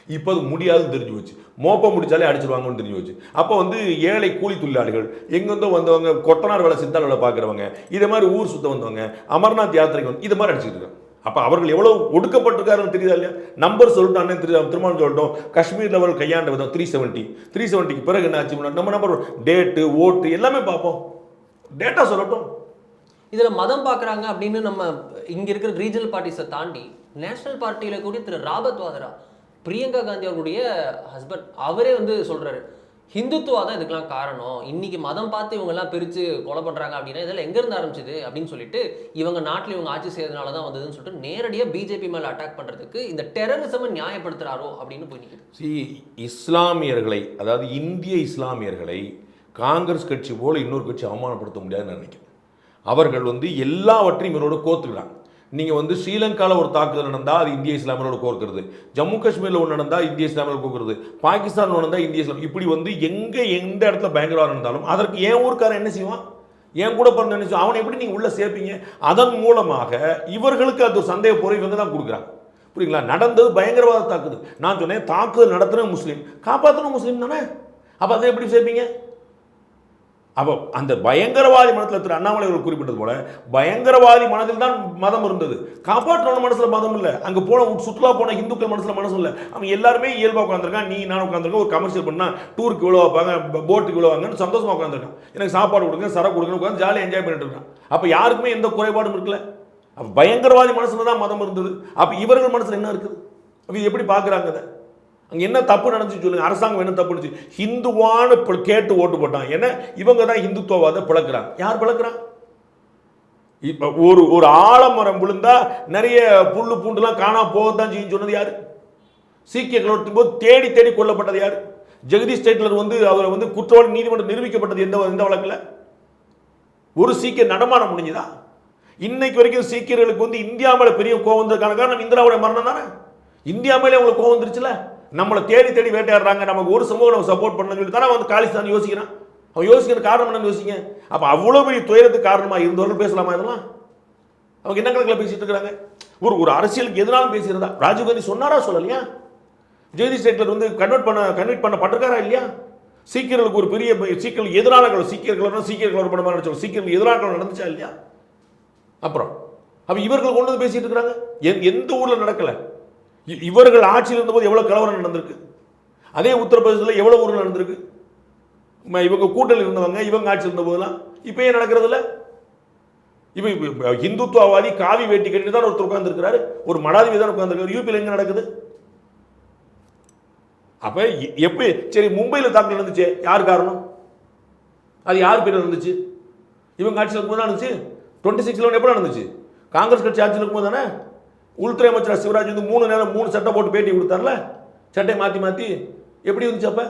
இப்போ அது முடியாதுன்னு தெரிஞ்சு வச்சு, மோப்பம் முடிச்சாலே அடிச்சிருவாங்கன்னு தெரிஞ்சு வச்சு. அப்போ வந்து ஏழை கூலி தொழிலாளிகள், எங்கேருந்தோ வந்தவங்க, கொத்தனார் வேலை, சித்தாள் வேலை பார்க்குறவங்க, இதே மாதிரி ஊர் சுத்த வந்தவங்க, அமர்நாத் யாத்திரைக்கு வந்து இது மாதிரி அடிச்சுட்டு இருக்காங்க. அப்போ அவர்கள் எவ்வளோ ஒடுக்கப்பட்டிருக்காருன்னு தெரியுதா இல்லையா? நம்பர் சொல்லிட்டானே தெரியாது, திருமணம் சொல்லட்டும். காஷ்மீர் லெவல் கையாண்ட விதம் 370க்கு பிறகு என்ன ஆச்சு? நம்ம நம்பர் டேட்டு ஓட்டு எல்லாமே பார்ப்போம், டேட்டா சொல்லட்டும். இதில் மதம் பார்க்குறாங்க அப்படின்னு நம்ம இங்கே இருக்கிற ரீஜனல் பார்ட்டிஸை தாண்டி நேஷனல் பார்ட்டியில் கூடிய திரு ராபர்ட் வாத்ரா, பிரியங்கா காந்தி அவருடைய ஹஸ்பண்ட், அவரே வந்து சொல்கிறாரு ஹிந்துத்துவா தான் இதுக்கெல்லாம் காரணம், இன்னைக்கு மதம் பார்த்து இவங்கெல்லாம் பிரித்து கொலை பண்ணுறாங்க அப்படின்னா இதெல்லாம் எங்கேருந்து ஆரம்பிச்சிது அப்படின்னு சொல்லிட்டு, இவங்க நாட்டில் இவங்க ஆட்சி செய்யறதுனால தான் வந்ததுன்னு சொல்லிட்டு நேரடியாக பிஜேபி மேலே அட்டாக் பண்ணுறதுக்கு இந்த டெரரிசமை நியாயப்படுத்துகிறாரோ அப்படின்னு போய் நிற்குது. இஸ்லாமியர்களை, அதாவது இந்திய இஸ்லாமியர்களை காங்கிரஸ் கட்சி போல் இன்னொரு கட்சி அவமானப்படுத்த முடியாதுன்னு நினைக்கிறேன். அவர்கள் வந்து எல்லாவற்றையும் இவரோட கோர்த்துக்கிறாங்க. நீங்கள் வந்து ஸ்ரீலங்காவில் ஒரு தாக்குதல் நடந்தால் அது இந்திய இஸ்லாமியரோட கோர்க்கிறது, ஜம்மு காஷ்மீரில் ஒன்று நடந்தால் இந்திய இஸ்லாமியரோட கோர்க்கிறது, பாகிஸ்தான் ஒன்று நடந்தால் இந்திய இஸ்லாம், இப்படி வந்து எங்கே எந்த இடத்துல பயங்கரவாதம் இருந்தாலும் அதற்கு என் ஊருக்காரன் என்ன செய்வான், என் கூட பிறந்த என்ன செய்வான், அவனை எப்படி நீங்கள் உள்ளே சேர்ப்பீங்க? அதன் மூலமாக இவர்களுக்கு அது ஒரு சந்தேக பொருள் இவங்க தான் கொடுக்குறாங்க. புரியுங்களா? நடந்தது பயங்கரவாத தாக்குதல். நான் சொன்னேன் தாக்குதல் நடத்துன முஸ்லீம், காப்பாற்றணும் முஸ்லீம் தானே. அப்போ அதை எப்படி சேர்ப்பீங்க? அப்போ அந்த பயங்கரவாதி மனத்தில் திரு அண்ணாமலை அவர்கள் குறிப்பிட்டது போல பயங்கரவாதி மனதில் தான் மதம் இருந்தது, காப்பாற்றணும் மனசில் மதம் இல்லை. அங்கே போன சுற்றுலா போன இந்துக்கள் மனசில் மனசும் இல்லை. அவங்க எல்லாருமே இயல்பாக உட்காந்துருக்கான், நீ நான் உட்காந்துருக்கேன், ஒரு கமர்ஷியல் பண்ணால் டூருக்கு இவ்வளோ வைப்பாங்க, போட்டுக்கு இவ்வளோ வாங்கன்னு சந்தோஷமாக உட்காந்துருக்கான், எனக்கு சாப்பாடு கொடுங்க, சரக்கு கொடுங்க, உட்காந்து ஜாலியாக என்ஜாய் பண்ணிட்டு இருக்கான். அப்போ யாருக்குமே எந்த குறைபாடும் இருக்குல்ல. அப்போ பயங்கரவாதி மனசில் தான் மதம் இருந்தது. அப்போ இவர்கள் மனசில் என்ன இருக்குது? அப்போ இது எப்படி பார்க்குறாங்க? அதை அங்கே என்ன தப்பு நடந்துச்சு சொல்லுங்க. அரசாங்கம் என்ன தப்பு நடந்துச்சு? ஹிந்துவான்னு கேட்டு ஓட்டு போட்டான். ஏன்னா இவங்க தான் ஹிந்துத்துவவாத பிளக்குறாங்க. யார் பிளக்குறான்? இப்போ ஒரு ஆலமரம் விழுந்தா நிறைய புல்லு பூண்டுலாம் காணா போகத்தான் செய்யும் சொன்னது யாரு? சீக்கியர்களோட போது தேடி தேடி கொல்லப்பட்டது யாரு? ஜெகதீஷ் ஸ்டேட்லர் வந்து அவர் வந்து குற்றவாளி நீதிமன்றம் நிரூபிக்கப்பட்டது எந்த வழக்கில்? ஒரு சீக்கியர் நடமாட முடிஞ்சுதா? இன்னைக்கு வரைக்கும் சீக்கியர்களுக்கு வந்து இந்தியா மேலே பெரிய கோவம் வந்ததுக்கான காரணம் இந்திராவுடைய மரணம் தானே. இந்தியா மேலே அவங்களுக்கு கோவம் வந்துருச்சுல. நம்மளை தேடி தேடி வேட்டையாடுறாங்க, நமக்கு ஒரு சமூகம் நம்ம சப்போர்ட் பண்ணணும்னு சொல்லி தானே வந்து காலிஸ்தான் யோசிக்கிறான். அவன் யோசிக்கிற காரணம் என்னன்னு யோசிங்க. அப்போ அவ்வளோ பெரிய துயரத்துக்கு காரணமாக இருந்தவர்கள் பேசலாமா? இதெல்லாம் அவங்க என்ன கணக்கில் பேசிட்டு இருக்கிறாங்க? ஒரு அரசியலுக்கு எதிராலும் பேசியிருந்தா ராஜீவ்காந்தி சொன்னாரா சொல்லலையா? ஜெகதீஷ் ஷெட்டர் வந்து கன்வெர்ட் பண்ணப்பட்டிருக்காரா இல்லையா? சீக்கியர்களுக்கு ஒரு பெரிய சீக்கியர்களுக்கு எதிரான சீக்கியர்கள் படமாக நினைச்சோம், சீக்கியர்களுக்கு எதிராக நடந்துச்சா இல்லையா? அப்புறம் அப்ப இவர்கள் கொண்டு வந்து பேசிட்டு இருக்கிறாங்க. எந்த ஊர்ல நடக்கல? இவர்கள் ஆட்சியில் இருந்தபோது எவ்வளவு கலவரம் நடந்திருக்கு? அதே உத்தரப்பிரதேசத்தில் எவ்வளவு ஊர்கள் நடந்திருக்கு? இவங்க கூட்டத்தில் இருந்தவங்க இவங்க ஆட்சியில் இருந்த போதெல்லாம் இப்ப ஏன் நடக்கிறது இல்லை? இப்ப இந்துத்துவவாதி காவி வேட்டி கட்டி தான் ஒருத்தர் உட்கார்ந்து இருக்கிறாரு, ஒரு மடாதிபதி தான் உட்கார்ந்து. யூபியில் எங்க நடக்குது? அப்ப எப்படி சரி மும்பையில் தாக்கல் நடந்துச்சு, யார் காரணம்? அது யார் பேர் நடந்துச்சு? இவங்க ஆட்சியில் இருக்கும்போது தான் நடந்துச்சு. 26 எப்போ நடந்துச்சு? காங்கிரஸ் கட்சி ஆட்சியில் இருக்கும்போது தானே. உள்துறை அமைச்சர் சிவராஜ் வந்து 3 நேரம் 3 சட்டை போட்டு பேட்டி கொடுத்தார்ல, சட்டை மாற்றி மாற்றி. எப்படி இருந்துச்சு அப்ப?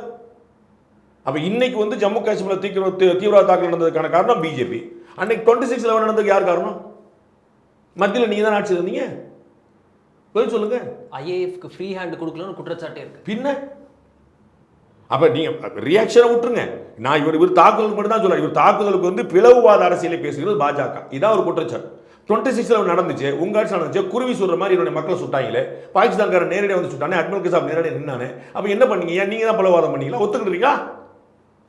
அப்ப இன்னைக்கு வந்து ஜம்மு காஷ்மீரில் தீவிரவாத தாக்கல் நடந்ததுக்கான காரணம் பிஜேபி. அன்னைக்கு 26/11 நடந்ததுக்கு யார் காரணம்? மத்தியில் நீங்க தான் ஆட்சியில் இருந்தீங்க. பதில் சொல்லுங்க. ஐஏஎஃப்க்கு ஃப்ரீ ஹேண்ட் கொடுக்கலன்னு குற்றச்சாட்டே இருக்கு. பின்ன அப்ப நீங்க ரியாக்ஷனை விட்டுருங்க. நான் இவர் தாக்குதலுக்கு மட்டும் தான் சொல்றேன். இவர் தாக்குதலுக்கு வந்து பிளவுவாத அரசியலை பேசுகிறது பாஜக. இதான் ஒரு குற்றச்சாட்டு. 26 நடந்துச்சு, உங்க ஆட்சி நடந்துச்சு, குருவி சொல்ற மாதிரி என்னுடைய மக்களை சுட்டாங்களே, பாகிஸ்தான்காரன் நேரடியாக வந்து சுட்டானே, அட்மல் கசாப் நேரடியாக நின்னானே. அப்ப என்ன பண்ணீங்க? ஏன் நீங்க தான் பிளவாதம் பண்ணீங்களா? ஒத்துக்கிட்டீங்களா?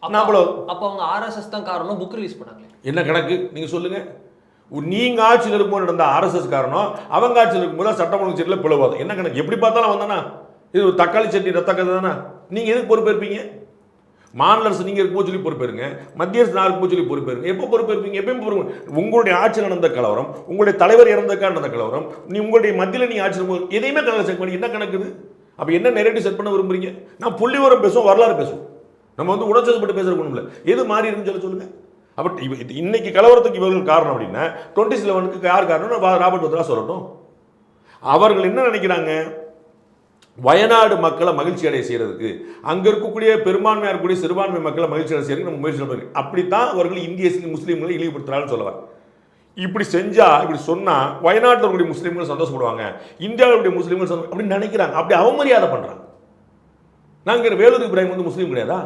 அப்ப அவங்க ஆர்எஸ்எஸ் தான் காரணம், புக் ரிலீஸ் பண்ணாங்களே. என்ன கணக்கு நீங்க சொல்லுங்க. நீங்க ஆட்சியில் இருக்கும்போது நடந்த ஆர்எஸ்எஸ் காரணம், அவங்க ஆட்சியில் இருக்கும்போது சட்டம் ஒழுங்கு சீட்டில் பிளவாதம். என்ன கணக்கு? எப்படி பார்த்தாலும் வந்தானா இது ஒரு தக்காளி சட்னி ரத்த கதை தானே. நீங்க எதுக்கு பொறுப்பேற்பீங்க? மாநில அரசு நீங்க இருக்கும்போது சொல்லி பொறுப்பேருங்க, மத்திய அரசு நான் இருக்கும்போது சொல்லி பொறுப்பேருங்க. எப்போ பொறுப்பேற்பீங்க? எப்பயும் பொறுப்பு. உங்களுடைய ஆட்சியில் நடந்த கலவரம், உங்களுடைய தலைவர் இறந்ததுக்காக நடந்த கலவரம், உங்களுடைய மத்தியில் நீங்க ஆட்சி இருக்கும்போது எதையுமே கணக்கு செக் பண்ணி என்ன கணக்குது? அப்ப என்ன நெரேட்டிவ் செட் பண்ண விரும்புறீங்க? நான் புள்ளிவரம் பேசுவோம், வரலாறு பேசுவோம். நம்ம வந்து உணர்ச்சிப்பட்டு பேசுற ஒண்ணும் இல்லை. எது மாறி இருக்குன்னு சொல்லுங்க. அப்ப இன்னைக்கு கலவரத்துக்கு இவர்கள் காரணம் அப்படின்னா 27 யார் காரணம்? ராபர்ட் வத்ரா சொல்லட்டும். அவர்கள் என்ன நினைக்கிறாங்க? வயநாடு மக்களை மகிழ்ச்சி அடைய செய்யறதுக்கு, அங்க இருக்கக்கூடிய பெரும்பான்மையா இருக்கக்கூடிய சிறுபான்மை மக்களை மகிழ்ச்சி அடைய செய்யறதுக்கு நம்ம முயற்சி பண்ணுறோம். அப்படித்தான் அவர்கள் இந்திய முஸ்லீம்களை இழிவுபடுத்துறான்னு சொல்லுவாங்க. இப்படி செஞ்சா, இப்படி சொன்னா வயநாட்டில் இருக்கக்கூடிய முஸ்லீம்கள் சந்தோஷப்படுவாங்க, இந்தியாவில் இருக்கக்கூடிய முஸ்லீம்கள் அப்படின்னு நினைக்கிறாங்க. அப்படி அவமரியாதை பண்றாங்க. நாங்கள் வேலூர் இப்ராஹிம் வந்து முஸ்லீம் கிடையாதா?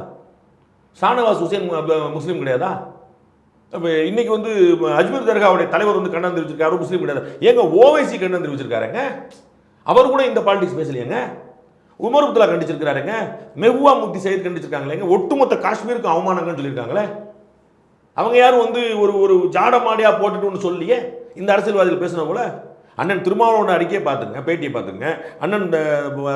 ஷானவாஸ் ஹுசேன் முஸ்லீம் கிடையாதா? அப்போ இன்னைக்கு வந்து அஜ்மீர் தர்காவுடைய தலைவர் வந்து கண்டனம் தெரிவிச்சிருக்காரு, முஸ்லீம் கிடையாது. ஏங்க ஓவைசி கண்டனம் தெரிவிச்சிருக்காருங்க, அவர் கூட இந்த பாலிடிக்ஸ் பேசலையேங்க. உமர் அப்துல்லா கண்டிச்சிருக்காருங்க, மெஹ்பூபா முஃப்தி சையத் கண்டிச்சிருக்காங்களேங்க, ஒட்டுமொத்த காஷ்மீருக்கு அவமானங்கள்னு சொல்லியிருக்காங்களே. அவங்க யாரும் வந்து ஒரு ஜாடமாடியா போட்டுட்டு ஒன்று சொல்லியே இந்த அரசியல்வாதிகள் பேசின போல. அண்ணன் திருமாவளவனோட அறிக்கையை பார்த்துங்க, பேட்டியை பார்த்துங்க, அண்ணன் இந்த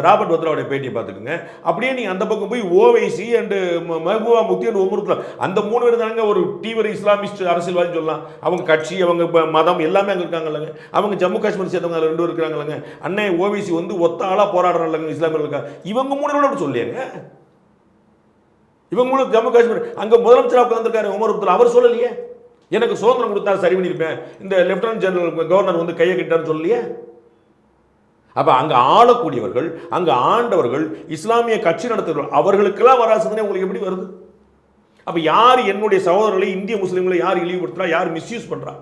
ராபர்ட் வத்ராவுடைய பேட்டியை பார்த்துக்குங்க. அப்படியே நீங்கள் அந்த பக்கம் போய் ஓவைசி அண்டு மெஹ்பூபா முஃப்தி அண்ட் உமர் அப்துல்லா, அந்த 3 பேர் தாங்க ஒரு தீவிர இஸ்லாமிஸ்ட் அரசியல்வாதி சொல்லலாம். அவங்க கட்சி, அவங்க மதம் எல்லாமே அங்கே இருக்காங்கல்லங்க. அவங்க ஜம்மு காஷ்மீர் சேர்ந்தவங்க 2 பேர் இருக்கிறாங்கல்லங்க. அண்ணன் ஓவைசி வந்து ஒத்த ஆளாக போராடுறாங்க இஸ்லாமியர்களுக்கா. இவங்க 3 பேரோட சொல்லியாங்க. இவங்க 3 ஜம்மு காஷ்மீர் அங்கே முதலமைச்சராக உட்காந்துருக்காரு உமர் அப்துல்லா, அவர் சொல்லலையே எனக்கு சுதந்திரம் கொடுத்தா சரி பண்ணியிருப்பேன், இந்த லெப்டினன்ட் ஜெனரல் கவர்னர் வந்து கையை கிட்டான்னு சொல்லலையே. அப்ப அங்க ஆளக்கூடியவர்கள், அங்க ஆண்டவர்கள், இஸ்லாமிய கட்சி நடத்துகிறவர்கள், அவர்களுக்கெல்லாம் வராசனே உங்களுக்கு எப்படி வருது? அப்ப யார் என்னுடைய சகோதரர்களை, இந்திய முஸ்லீம்களை யார் இழிவுபடுத்துறா, யார் மிஸ்யூஸ் பண்றா?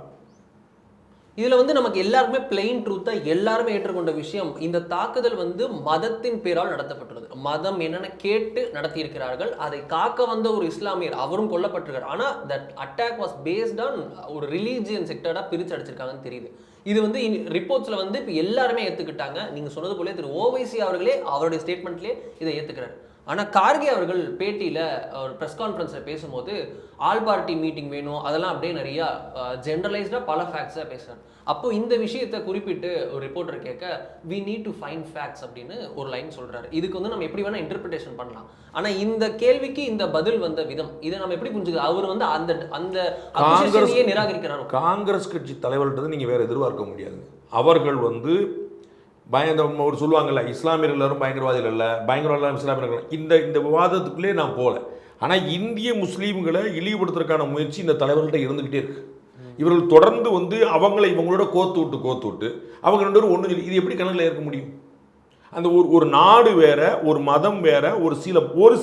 இதுல வந்து நமக்கு எல்லாருமே பிளெயின் ட்ரூத்தா எல்லாருமே ஏற்றுக்கொண்ட விஷயம், இந்த தாக்குதல் வந்து மதத்தின் பேரால் நடத்தப்பட்டுள்ளது. மதம் என்னென்ன கேட்டு நடத்தி இருக்கிறார்கள். அதை காக்க வந்த ஒரு இஸ்லாமியர் அவரும் கொல்லப்பட்டிருக்கார். ஆனா that attack was based on ஒரு ரிலீஜியன் செக்டரா பிரிச்சு அடிச்சிருக்காங்கன்னு தெரியுது. இது வந்து ரிப்போர்ட்ஸ்ல வந்து இப்போ எல்லாருமே ஏத்துக்கிட்டாங்க. நீங்க சொன்னது போல திரு ஓவைசி அவர்களே அவருடைய ஸ்டேட்மெண்ட்லேயே இதை ஏத்துக்கிறார். ஆனால் கார்கே அவர்கள் பேட்டியில் ஒரு ப்ரெஸ் கான்ஃபரன்ஸில் பேசும்போது ஆல் பார்ட்டி மீட்டிங் வேணும், அதெல்லாம் அப்படியே நிறையா ஜென்ரலைஸ்டாக பல ஃபேக்ட்ஸாக பேசுகிறார். அப்போ இந்த விஷயத்தை குறிப்பிட்டு ஒரு ரிப்போர்ட்டர் கேட்க, we need to find facts அப்படின்னு ஒரு லைன் சொல்கிறாரு. இதுக்கு வந்து நம்ம எப்படி வேணால் இன்டர்பிரிட்டேஷன் பண்ணலாம். ஆனால் இந்த கேள்விக்கு இந்த பதில் வந்த விதம், இதை நம்ம எப்படி புரிஞ்சுக்கலாம்? அவர் வந்து அந்த அந்த அக்யூசேஷனையே நிராகரிக்கிறார். காங்கிரஸ் கட்சி தலைவர்கிட்ட நீங்கள் வேறு எதிர்பார்க்க முடியாது. அவர்கள் வந்து ஒரு சொல்லுவாங்கல்ல, இஸ்லாமியர்கள் எல்லாரும் பயங்கரவாதிகள் இல்லை, பயங்கரவாதிகள் இஸ்லாமியர்கள், இந்த விவாதத்துக்குள்ளே நான் போகல. ஆனால் இந்திய முஸ்லீம்களை இழிவுபடுத்துறதுக்கான முயற்சி இந்த தலைவர்கள்ட்ட இருந்துகிட்டே இருக்கு. இவர்கள் தொடர்ந்து வந்து அவங்களை இவங்களோட கோத்து விட்டு அவங்க 2 பேரும் ஒன்று சொல்லி, இது எப்படி கணக்கில் ஏற்க முடியும்? அந்த ஒரு நாடு வேற, ஒரு மதம் வேற, ஒரு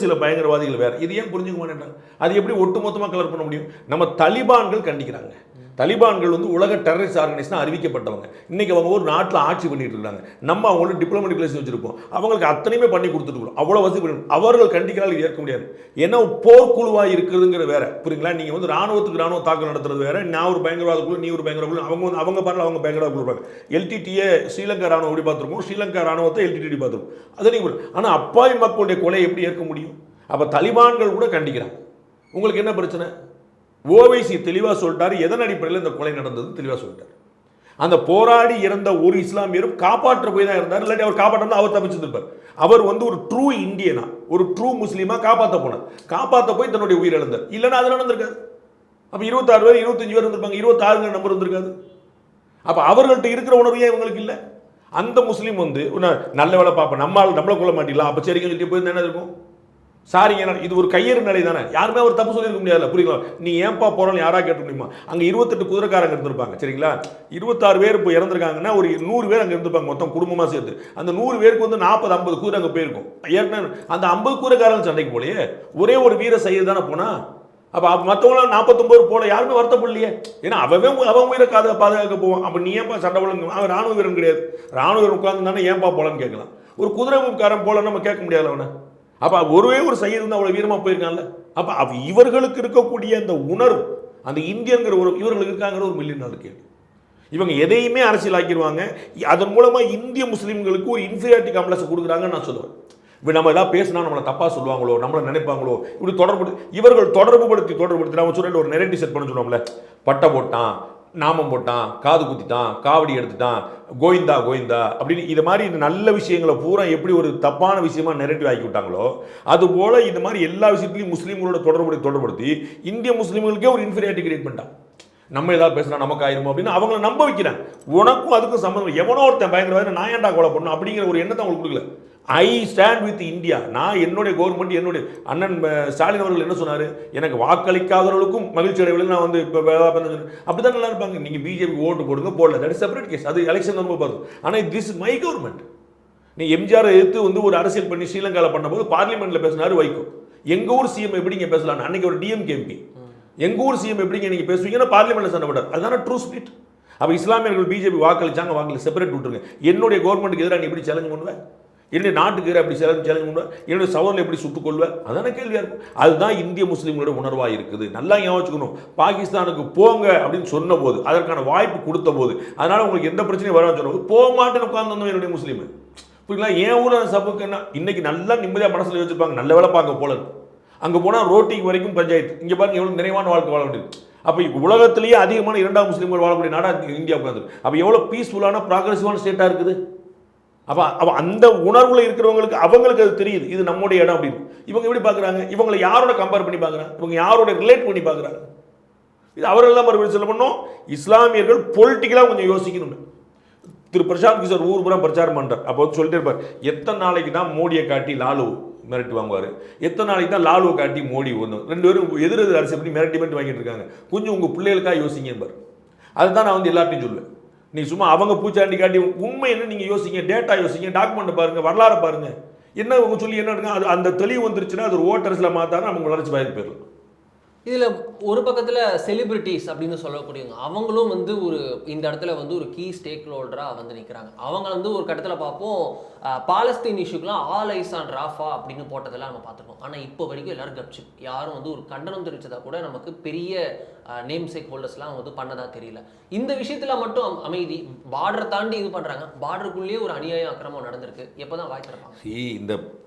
சில பயங்கரவாதிகள் வேற. இது ஏன் புரிஞ்சுக்க மாட்டேன்றாங்க? அது எப்படி ஒட்டுமொத்தமாக கலர் பண்ண முடியும்? நம்ம தலிபான்கள் கண்டிக்கிறாங்க. தலிபான்கள் வந்து உலக டெரரிஸ்ட் ஆர்கனைசேஷன் அறிவிக்கப்பட்டவங்க. இன்னைக்கு அவங்க ஒரு நாட்டில் ஆட்சி பண்ணிட்டு இருக்காங்க. நம்ம அவங்களோட டிப்ளமேட்டிக் ரிலேஷன் வச்சிருப்போம். அவங்களுக்கு அத்தனையுமே பண்ணி கொடுத்துட்டு அவ்வளோ வசதி பண்ணி அவர்கள் கண்டிக்கிறால் ஏற்க முடியாது. ஏன்னா போர்க்குழுவாக இருக்கிறதுங்கிற வேற, புரியுங்களா? நீங்கள் வந்து ராணுவத்துக்கு ராணுவ தாக்கல் நடத்துறது வேற. நான் ஒரு பயங்கரவாத குழு, நீ ஒரு பயங்கரவாத குழு. அவங்க வந்து அவங்க பாடல அவங்க பயங்கரவாத குழு இருப்பாங்க. எல்டிடியை ஸ்ரீலங்கா ராணுவம் எப்படி பார்த்துருக்கோம், ஸ்ரீலங்கா ராணுவத்தை எல்டிடி பார்த்துருக்கோம். அதை நீங்கள் ஆனால் அப்பாவி மக்களுடைய கொலை எப்படி ஏற்க முடியும்? அப்போ தலிபான்கள் கூட கண்டிக்கிறாங்க. உங்களுக்கு என்ன பிரச்சனை? ஓவைசி தெளிவாக சொல்லிட்டாரு எதன் அடிப்படையில் இந்த கொலை நடந்தது தெளிவாக சொல்லிட்டார். அந்த போராடி இறந்த ஒரு இஸ்லாமியரும் காப்பாற்ற போய் தான் இருந்தார். இல்லாட்டி அவர் காப்பாற்ற அவர் தப்பிச்சிருப்பார். அவர் வந்து ஒரு ட்ரூ இந்தியனா, ஒரு ட்ரூ முஸ்லீமா காப்பாற்ற போனார். காப்பாற்ற போய் தன்னுடைய உயிர் இழந்தார். இல்லைன்னா அது நடந்திருக்காது. அப்போ 26 பேர் 25 பேர் இருந்திருப்பாங்க, 26 நம்பர் இருந்திருக்காது. அப்போ அவர்கள்ட்ட இருக்கிற உணர்வே இவங்களுக்கு இல்லை. அந்த முஸ்லீம் வந்து நல்ல வேலை பார்ப்பேன், நம்மளை கொள்ள மாட்டீங்களா, அப்போ சரிங்க சொல்லிட்டு போய் என்ன இருக்கும்? சாரிங்க, இது ஒரு கையேறு நிலை தானே, யாருமே அவர் தப்பு சொல்லியிருக்க முடியாது. புரியுங்களா? நீ ஏன்பா போறோம்னு யாரா கேட்க முடியுமா? அங்கே 28 குதிரைக்காரங்க இருந்திருப்பாங்க, சரிங்களா? 26 பேர் இப்போ இறந்துருக்காங்கன்னா ஒரு 100 பேர் அங்கே இருந்திருப்பாங்க மொத்தம் குடும்பமாக சேர்த்து. அந்த 100 பேருக்கு வந்து 40-50 குதிரை அங்கே போயிருக்கும். ஏற்கனவே அந்த 50 குதிரைக்காரங்க சண்டைக்கு போலையே, ஒரே ஒரு வீர செய்ய தானே போனா. அப்போ மற்றவங்களாம் 49 போல யாருமே வருத்தப்படலையே. ஏன்னா அவன் உயிரை பாதுகாக்க போவான். அப்போ நீ ஏன்பா சண்டை போல? அவன் ராணுவ வீரன் கிடையாது. ராணுவ வீரன் உட்கார்ந்து தானே ஏன்பா போலன்னு கேட்கலாம். ஒரு குதிரைக்காரன் போல நம்ம கேட்க முடியாது அவனை. அப்போ ஒருவே ஒரு செய்ய வந்து அவ்வளோ வீரமாக போயிருக்கான்ல. அப்போ இவர்களுக்கு இருக்கக்கூடிய அந்த உணர்வு, அந்த இந்தியங்கிற ஒரு இவர்களுக்கு இருக்காங்கிற ஒரு $1,000,000 கேள்வி. இவங்க எதையுமே அரசியலாக்கிடுவாங்க. அதன் மூலமாக இந்திய முஸ்லீம்களுக்கு ஒரு இன்ஃபீரியாரிட்டி காம்ப்ளெக்ஸ் கொடுக்குறாங்கன்னு நான் சொல்லுவேன். இப்போ நம்ம எதாவது பேசினா நம்மளை தப்பாக சொல்லுவாங்களோ, நம்மளை நினைப்பாங்களோ, இப்படி இவர்கள் தொடர்புபடுத்தி நம்ம சொல்ல ஒரு நெரேட்டிவ் செட் பண்ண சொல்லுவோம்ல. பட்டை போட்டான், நாமம் போட்டான், காது குத்திட்டான், காவடி எடுத்துட்டான், கோவிந்தா கோவிந்தா அப்படின்னு இது மாதிரி நல்ல விஷயங்களை பூரா எப்படி ஒரு தப்பான விஷயமா நெரேட்டிவ் ஆக்கி விட்டாங்களோ, அதுபோல் இது மாதிரி எல்லா விஷயத்துலையும் முஸ்லீம்களோட தொடர்புபடுத்தி இந்திய முஸ்லீம்களுக்கே ஒரு இன்ஃபீரியாரிட்டி கிரியேட் பண்ணிட்டான். நம்ம ஏதாவது பேசினா நமக்கு ஆயிருமோ அப்படின்னு அவங்களை நம்ப வைக்கிறாங்க. உனக்கும் அதுக்கும் சம்மந்தம், எவனோ ஒருத்தன் பயங்கரவாத நான் ஏன்டா கொலை பண்ணணும் அப்படிங்கிற ஒரு எண்ணத்தை அவங்களுக்கு கொடுக்கல. I stand with India. நான் என்னுடைய கவர்மெண்ட், என்னுடைய அண்ணன் ஸ்டாலின் அவர்கள் என்ன சொன்னார், எனக்கு வாக்களிக்காதவர்களுக்கும் மகிழ்ச்சி அடைவில் நான் வந்து இப்போ அப்படி தான் நல்லா இருப்பாங்க. நீங்கள் பிஜேபி ஓட்டு போடுங்க, போடல, தட் இஸ் செப்பரேட் கேஸ். அது எலெக்ஷன் ரொம்ப பார்த்து. ஆனால் திஸ் இஸ் மை கவர்மெண்ட். நீ எம்ஜிஆர் எடுத்து வந்து ஒரு அரசியல் பண்ணி ஸ்ரீலங்காவில் பண்ணும்போது பார்லிமெண்ட்டில் பேசினார் வைகோ. எங்கள் ஊர் சிஎம் எப்படிங்க பேசலாம்? அன்னைக்கு ஒரு டிஎம்கே எம்பி. எங்கள் ஊர் சிஎம் எப்படிங்க நீங்கள் பேசுவீங்கன்னா பார்லிமெண்ட்டில் சண்டை போட்டார். அதுதான ட்ரூ ஸ்பிரிட். அப்போ இஸ்லாமியர்கள் பிஜேபி வாக்களிச்சாங்க, செப்பரேட் விட்டுருங்க. என்னுடைய கவர்மெண்ட்டுக்கு எதிராக நீ எப்படி சேலஞ்ச் பண்ணுவேன்? என்னுடைய நாட்டுக்கு எப்படி சேலஞ்ச் பண்ணுவேன்? என்னுடைய சவரில் எப்படி சுட்டுக் கொள்வேன்? அதான கேள்வியாக இருக்கும். அதுதான் இந்திய முஸ்லீம்களோட உணர்வாக இருக்குது. நல்லா ஞாபகம். பாகிஸ்தானுக்கு போங்க அப்படின்னு சொன்ன போது, அதற்கான வாய்ப்பு கொடுத்த போது, அதனால் உங்களுக்கு எந்த பிரச்சனையும் வரான்னு சொன்ன போது போக மாட்டேன்னு உட்கார்ந்து என்னுடைய முஸ்லீம். புரியுங்களா? ஏன் ஊர் சபுக்கு என்ன இன்னைக்கு நல்லா நிம்மதியாக மனசில் வச்சுருப்பாங்க, நல்ல வேலை பார்க்க போல. அங்கே போனால் ரோட்டிக்கு வரைக்கும் பஞ்சாயத்து. இங்கே பாருங்க எவ்வளோ நிறைவான வாழ்க்கை வாழ வேண்டியது. அப்போ உலகத்திலேயே அதிகமான 2ஆம் முஸ்லீம்கள் வாழக்கூடிய நாடாக இந்தியா உட்காந்து. அப்போ எவ்வளோ பீஸ்ஃபுல்லான ப்ராக்ரெசிவான ஸ்டேட்டாக இருக்குது. அப்போ அந்த உணர்வில் இருக்கிறவங்களுக்கு அவங்களுக்கு அது தெரியுது, இது நம்முடைய இடம் அப்படின்னு. இவங்க எப்படி பார்க்குறாங்க? இவங்களை யாரோட கம்பேர் பண்ணி பார்க்குறாங்க? இவங்க யாரோட ரிலேட் பண்ணி பார்க்குறாங்க? இது அவரெல்லாம் மறுபடியும் சொல்ல பண்ணோம். இஸ்லாமியர்கள் பொலிட்டிக்கலாக கொஞ்சம் யோசிக்கணும். திரு பிரசாந்த் கிஷோர் ஊர் புறம் பிரச்சாரம் பண்ணுறார். அப்போ வந்து சொல்லிட்டே இருப்பார், எத்தனை நாளைக்கு தான் மோடியை காட்டி லாலு மிரட்டி வாங்குவார், எத்தனை நாளைக்கு தான் லாலுவை காட்டி மோடி ஒன்று, 2 பேரும் எதிர் அரசியல் பண்ணி மிரட்டி வாங்கிட்டு இருக்காங்க, கொஞ்சம் உங்கள் பிள்ளைகளுக்காக யோசிங்கம்பார். அதுதான் நான் வந்து எல்லாத்தையும் சொல்லுவேன். நீ சும்மா அவங்க பூச்சாண்டி காட்டி உண்மை என்ன நீங்கள் யோசிங்க, டேட்டா யோசிங்க, டாக்குமெண்ட் பாருங்கள், வரலாறு பாருங்கள். என்ன அவங்க சொல்லி என்ன இருக்குங்க, அது அந்த தெளிவு வந்துருச்சுன்னா அது ஒரு ஓட்டர்ஸில் மாற்றாருன்னா அவங்க வளர்ச்சி வாய்ப்பு போயிடலாம். இதில் ஒரு பக்கத்தில் செலிபிரிட்டிஸ் அப்படின்னு சொல்லக்கூடியவங்க அவங்களும் வந்து இந்த இடத்துல வந்து ஒரு கீ ஸ்டேக் ஹோல்டராக வந்து நிற்கிறாங்க. அவங்க வந்து ஒரு கட்டத்தில் பார்ப்போம், பாலஸ்தீன் இஷ்யூக்கெலாம் ஆல் ஐஸ் ஆன் ராஃபா அப்படின்னு போட்டதெல்லாம் நம்ம பார்த்துருக்கோம். ஆனால் இப்போ வரைக்கும் எல்லாரும் கப்சி, யாரும் வந்து ஒரு கண்டனம் தெரிவித்ததாக கூட நமக்கு பெரிய நேம் ஸ்டேக் ஹோல்டர்ஸ்லாம் வந்து பண்ணதா தெரியல. இந்த விஷயத்தில் மட்டும் அமைதி, பார்டரை தாண்டி இது பண்ணுறாங்க. பார்டருக்குள்ளேயே ஒரு அநியாயம் அக்கிரமம் நடந்திருக்கு. எப்போ தான் வாய் திறப்பாங்க?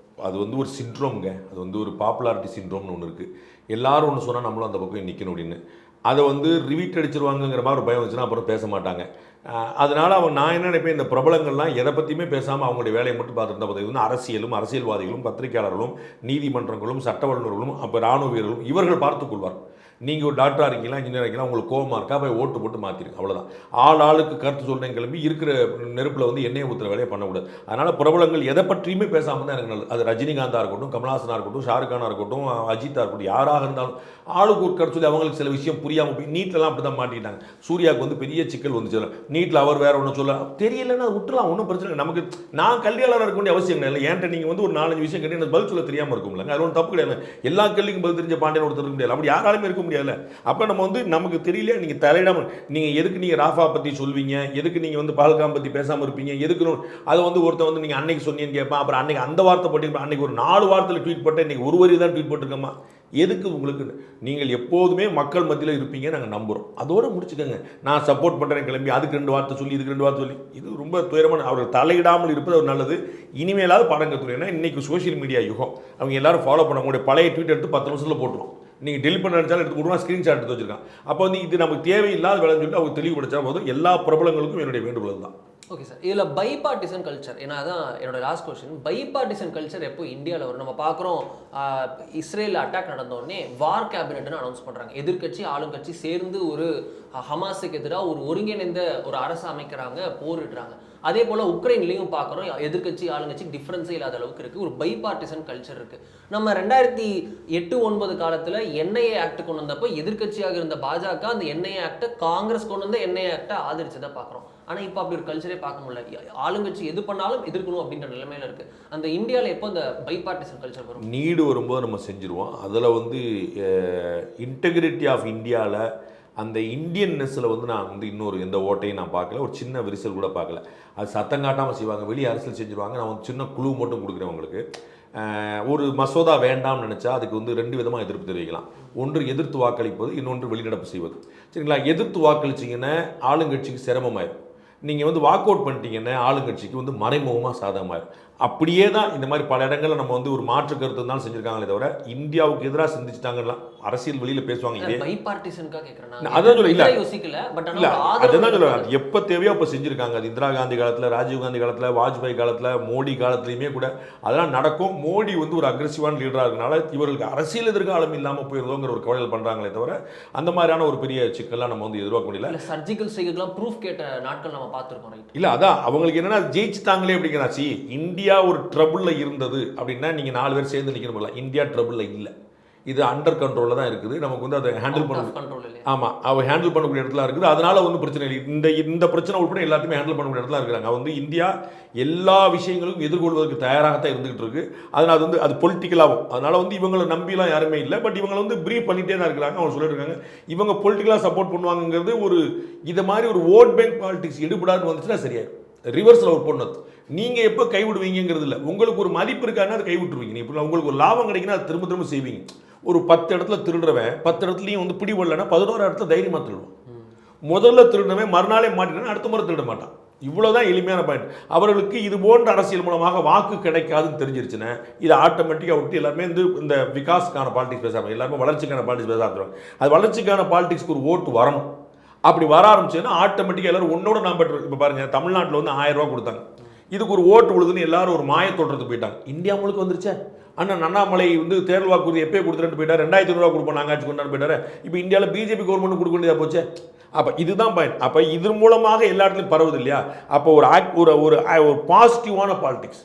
அது வந்து ஒரு சிண்ட்ரோம்ங்க. அது வந்து ஒரு பாப்புலாரிட்டி சிண்ட்ரோம்னு ஒன்று இருக்குது. எல்லாரும் ஒன்று சொன்னால் நம்மளும் அந்த பக்கம் நிற்கணும் அப்படின்னு. அதை வந்து ரிவீட் அடிச்சிருவாங்கங்கிற மாதிரி ஒரு பயம் வந்துச்சுன்னா அப்புறம் பேச மாட்டாங்க. அதனால் நான் என்ன நினைப்பேன், இந்த பிரபலங்கள்லாம் எதை பற்றியுமே பேசாமல் அவங்களுடைய வேலையை மட்டும் பார்த்துட்டு தான் வந்து அரசியலும் அரசியல்வாதிகளும் பத்திரிகையாளர்களும் நீதிமன்றங்களும் சட்ட வல்லுநர்களும் அப்போ இராணுவ வீரர்களும் இவர்கள் பார்த்துக்கொள்வார். நீங்கள் ஒரு டாக்டராக இருக்கீங்களா, இன்ஜினியர் இருக்கீங்களா, உங்களுக்கு கோபமாக இருக்கா, போய் ஓட்டு போட்டு மாற்றிருக்கு, அவ்வளோதான். ஆளுக்கு கருத்து சொல்கிறேன் கிளம்பி இருக்கிற நெருப்பில் வந்து எண்ணெயை ஊற்றுற வேலையை பண்ணக்கூடாது. அதனால் பிரபலங்கள் எதை பற்றியுமே பேசாமல் தான் எனக்கு நல்லது. அது ரஜினிகாந்தாக இருக்கட்டும், கமல்ஹாசனாக இருக்கட்டும், ஷாருக்கானாக இருக்கட்டும், அஜித்தாக இருக்கட்டும், யாராக இருந்தாலும் ஆளுக்கு ஒரு கருத்து சொல்லி அவங்களுக்கு சில விஷயம் புரியாமல் போய் நீட்லலாம் அப்படி தான் மாட்டிட்டாங்க. சூர்யாவுக்கு வந்து பெரிய சிக்கல் வந்துச்சு. நீட்டில் அவர் வேறு ஒன்று சொல்ல தெரியலன்னா விட்டுலாம், ஒன்றும் பிரச்சனை இல்லை. நமக்கு நான் கல்வியாளராக இருக்க வேண்டிய அவசியம் இல்லை. ஏன்ட்ட நீங்கள் வந்து ஒரு 4-5 விஷயம் கேட்டு எனக்கு பதில் சொல்ல தெரியாமல் இருக்கும்ல, அது ஒன்றும் தப்பு கிடையாது. எல்லா கேள்விக்கும் பதில் தெரிஞ்ச பாண்டியன் ஒருத்தர் இருக்க முடியாது. அப்படி யாராலுமே இருக்க முடியாது. முடியாதுல்ல. அப்போ நம்ம வந்து நமக்கு தெரியல, நீங்கள் தலையிடாமல் நீங்கள் எதுக்கு நீங்கள் ராஃபா பற்றி சொல்வீங்க, எதுக்கு நீங்கள் வந்து பால்காம் பற்றி பேசாமல் இருப்பீங்க, எதுக்கு அதை வந்து ஒருத்தர் வந்து நீங்கள் அன்னைக்கு சொன்னீங்கன்னு கேட்பான், அப்புறம் அன்னைக்கு அந்த வார்த்தை போட்டிருப்பேன், அன்னைக்கு ஒரு 4 வார்த்தையில் ட்வீட் போட்டேன், இன்றைக்கி ஒரு வரி தான் ட்வீட் போட்டிருக்கோமா, எதுக்கு உங்களுக்கு? நீங்கள் எப்போதுமே மக்கள் மத்தியில் இருப்பீங்க, நாங்கள் நம்புகிறோம். அதோடு முடிச்சுக்கோங்க. நான் சப்போர்ட் பண்ணுறேன் கிளம்பி அதுக்கு 2 வார்த்தை சொல்லி இதுக்கு 2 வார்த்தை சொல்லி, இது ரொம்ப துயரமான. அவர்கள் தலையிடாமல் இருப்பது ஒரு நல்லது. இனிமேலாவது பாடம் கற்றுக்கணும். ஏன்னா இன்றைக்கி சோஷியல் மீடியா யுகம். அவங்க எல்லாரும் ஃபாலோ பண்ண உங்களுடைய பழைய ட்வீட் எடுத்து 10 நிமிஷத்தில் போட்டுரும். நீங்கள் டெலிட் பண்ண நினச்சாலும் எடுத்து கொடுமா, ஸ்க்ரீன்ஷாட் எடுத்து வச்சுருக்கான். அப்போ வந்து இது நமக்கு தேவையில்லாத வேலைன்னு சொல்லிட்டு அவங்க தெளிவுபடுத்தா போதும். எல்லா பிரபலங்களுக்கும் என்னுடைய வேண்டுகோள் தான். ஓகே சார், இதில் பைபார்ட்டிசன் கல்ச்சர், ஏன்னா அதான் என்னோட லாஸ்ட் கொஸ்டின். பைபார்ட்டிசன் கல்ச்சர் எப்போ இந்தியாவில் வரும்? நம்ம பார்க்குறோம், இஸ்ரேலில் அட்டாக் நடந்தோடனே வார் கேபினட்னு அனௌன்ஸ் பண்ணுறாங்க. எதிர்க்கட்சி ஆளுங்கட்சி சேர்ந்து ஒரு ஹமாஸுக்கு எதிராக ஒரு ஒருங்கிணைந்த ஒரு அரசு அமைக்கிறாங்க, போரிடுறாங்க. அதே போல் உக்ரைன்லேயும் பார்க்குறோம், எதிர்க்கட்சி ஆளுங்கட்சி டிஃப்ரென்ஸே இல்லாத அளவுக்கு இருக்குது. ஒரு பைபார்ட்டிசன் கல்ச்சர் இருக்குது. நம்ம 2008-9 காலத்தில் என்ஐஏ ஆக்ட் கொண்டு வந்தப்போ எதிர்க்கட்சியாக இருந்த பாஜக அந்த என்ஐஏ ஆக்டை, காங்கிரஸ் கொண்டு வந்த என்ஐஏ ஆக்டை ஆதரிச்சதை பார்க்குறோம். ஆனால் இப்போ அப்படி ஒரு கல்ச்சரே பார்க்க முடியல. ஆளுங்கட்சி எது பண்ணாலும் எதிர்க்கணும் அப்படின்ற நிலைமையில இருக்குது. அந்த இந்தியாவில் எப்போ அந்த பைபார்ட்டிசன் கல்ச்சர் வரும்? நீடு வரும்போது நம்ம செஞ்சுருவோம். அதில் வந்து இன்டெகிரிட்டி ஆஃப் இந்தியாவில் அந்த இந்தியன்னஸில் வந்து நான் வந்து இன்னொரு எந்த ஓட்டையும் நான் பார்க்கல, ஒரு சின்ன விரிசல் கூட பார்க்கல. அது சத்தம் காட்டாமல் செய்வாங்க, வெளியே அரசியல் செஞ்சுருவாங்க. நான் வந்து சின்ன குழு மட்டும் கொடுக்குறேன் உங்களுக்கு. ஒரு மசோதா வேண்டாம்னு நினச்சா அதுக்கு வந்து 2 விதமாக எதிர்ப்பு தெரிவிக்கலாம். ஒன்று எதிர்த்து வாக்களிப்பது, இன்னொன்று வெளிநடப்பு செய்வது. சரிங்களா? எதிர்த்து வாக்களிச்சிங்கன்னா ஆளுங்கட்சிக்கு சிரமமாயிடும். நீங்கள் வந்து வாக் அவுட் பண்ணிட்டீங்கன்னா ஆளுங்கட்சிக்கு வந்து மறைமுகமாக சாதகமாயிடும். அப்படியே தான் இந்த மாதிரி பல இடங்களில் நம்ம வந்து ஒரு மாற்று கருத்து இருந்தாலும் செஞ்சுருக்காங்களே தவிர இந்தியாவுக்கு எதிராக சிந்திச்சிட்டாங்கன்னா அரசியல் வெளியில் பேசுவாங்க. இதே அதான் சொல்ல இல்லை யோசிக்கல, பட் இல்லை அதுதான் சொல்லுவாங்க. எப்போ தேவையோ அப்போ செஞ்சுருக்காங்க. அது இந்திரா காந்தி காலத்தில், ராஜீவ்காந்தி காலத்தில், வாஜ்பாய் காலத்தில், மோடி காலத்துலையுமே கூட அதெல்லாம் நடக்கும். மோடி வந்து ஒரு அக்ரெசிவான லீடராக இருக்கனால இவர்களுக்கு அரசியல் எதிர்காலம் இல்லாமல் போயிருந்தோங்கிற ஒரு கவலையில் பண்ணுறாங்களே தவிர அந்த மாதிரியான ஒரு பெரிய சிக்கல்லாம் நம்ம வந்து எதிர்பார்க்க முடியல. சர்ஜிக்கல் ஸ்ட்ரைக்குலாம் ப்ரூஃப் கேட்ட நாட்கள் நம்ம பார்த்துருக்கோம். இல்லை அதான் அவங்களுக்கு என்னன்னா ஜெயிச்சுட்டாங்களே அப்படிங்கிறாச்சு. இந்தியா ஒரு ட்ரபுளில் இருந்தது அப்படின்னா நீங்கள் 4 பேர் சேர்ந்து நிற்கணும். இந்தியா ட்ரபுளில் இல்லை, இது அண்டர் கண்ட்ரோலில் தான் இருக்குது. நமக்கு வந்து அதை ஹேண்டில் பண்ண, ஆமாம், அவள் ஹேண்டில் பண்ணக்கூடிய இடத்துல இருக்குது. அதனால ஒன்றும் பிரச்சனை இல்லை. இந்த பிரச்சனை உட்பட எல்லாத்தையுமே ஹேண்டில் பண்ணக்கூடிய இடத்துல இருக்கிறாங்க. வந்து இந்தியா எல்லா விஷயங்களும் எதிர்கொள்வதற்கு தயாராகத்தான் இருந்துகிட்டு இருக்கு. அதனால் அது வந்து அது பொலிட்டிக்கலாகும். அதனால் வந்து இவங்களை நம்பிலாம் யாருமே இல்லை. பட் இவங்களை வந்து ப்ரீஃப் பண்ணிகிட்டே தான் இருக்கிறாங்க. அவங்க சொல்லிட்டு இருக்காங்க இவங்க பொலிட்டிக்கலாக சப்போர்ட் பண்ணுவாங்கிறது ஒரு இதை மாதிரி ஒரு ஓட் பேங்க் பாலிடிக்ஸ் எடுபடாதுன்னு வந்துச்சுன்னா சரியாயிடும். ரிவர்ஸில் ஒரு பொண்ணு நீங்கள் எப்போ கைவிடுவீங்கிறது இல்லை. உங்களுக்கு ஒரு மதிப்பு இருக்காருன்னா அதை கைவிட்டுருவீங்க. இப்போ உங்களுக்கு ஒரு லாபம் கிடைக்குன்னா அதை திரும்ப திரும்ப செய்வீங்க. ஒரு 10 இடத்துல திருடுறவன் 10 இடத்துலையும் வந்து பிடிபடலைன்னா 11 இடத்துல தைரியமாக திருடுவான். முதல்ல திருடுறவன் மறுநாளே மாட்டினா அடுத்த முறை திருட மாட்டான். இவ்வளோதான் எளிமையான பாயிண்ட். அவர்களுக்கு இது போன்ற அரசியல் மூலமாக வாக்கு கிடைக்காதுன்னு தெரிஞ்சிருச்சுன்னா இதை ஆட்டோமேட்டிக்காக விட்டு எல்லாருமே இந்த விகாஸ்க்கான பாலிடிக்ஸ் பேசாமல் எல்லாருமே வளர்ச்சிக்கான பாலிடிக்ஸ் பேச ஆரம்பிச்சிருவாங்க. அது வளர்ச்சிக்கான பாலிடிக்ஸ்க்கு ஒரு ஓட்டு வரணும். அப்படி வர ஆரம்பிச்சுன்னா ஆட்டோமேட்டிக்காக எல்லாரும் ஒன்னோட நான் பெற்று. இப்போ பாருங்கள், தமிழ்நாட்டில் வந்து 1000 ரூபா கொடுத்தாங்க, இதுக்கு ஒரு ஓட்டு விழுதுன்னு எல்லாரும் ஒரு மாய தோற்றத்துக்கு போயிட்டாங்க. இந்தியா முழுக்க வந்துருச்சே. அண்ணா அண்ணாமலை வந்து தேர்தல் வாக்குறுதி எப்போ கொடுத்துட்டு போயிட்டார், 2500 ரூபா கொடுப்போம் நாங்கள் ஆட்சி கொண்டாந்து போயிட்டாரு. இப்போ இந்தியாவில் பிஜேபி கவர்மெண்ட் கொடுக்க வேண்டியதாக போச்சு. அப்போ இதுதான் பாயிண்ட். அப்போ இது மூலமாக எல்லா இடத்துலையும் பரவுது இல்லையா? அப்போ ஒரு பாசிட்டிவான பாலிடிக்ஸ்,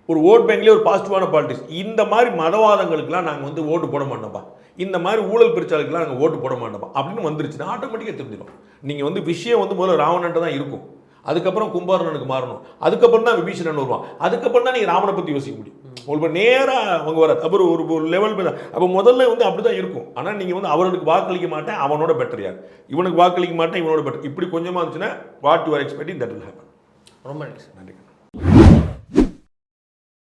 ஒரு ஓட் பேங்க்லேயே ஒரு பாசிட்டிவான பாலிடிக்ஸ். இந்த மாதிரி மதவாதங்களுக்கெல்லாம் நாங்கள் வந்து ஓட்டு போட மாட்டோம்ப்பா, இந்த மாதிரி ஊழல் பிரிச்சாளுக்கெல்லாம் நாங்கள் ஓட்டு போட மாட்டோம்ப்பா அப்படின்னு வந்துருச்சுன்னா ஆட்டோமேட்டிக்காக தெரிஞ்சிடும். நீங்கள் வந்து விஷயம் வந்து முதல்ல ராவணன்ட்டு தான் இருக்கும், அதுக்கப்புறம் கும்பகர்ணனுக்கு மாறணும், அதுக்கப்புறம் தான் விபீஷணன் வருவான், அதுக்கப்புறம் தான் நீங்கள் ராமனை பற்றி யோசிக்க முடியும். உங்களுக்கு நேராக அவங்க வர அப்புறம் ஒரு லெவல் அப்போ முதல்ல வந்து அப்படி தான் இருக்கும். ஆனால் நீங்கள் வந்து அவனுக்கு வாக்களிக்க மாட்டேன், அவனோட பெட்டர் யார், இவனுக்கு வாக்களிக்க மாட்டேன், இவனோட பெட்டர், இப்படி கொஞ்சமாக இருந்துச்சுன்னா what you are expecting that will happen. ரொம்ப நன்றி. நன்றி.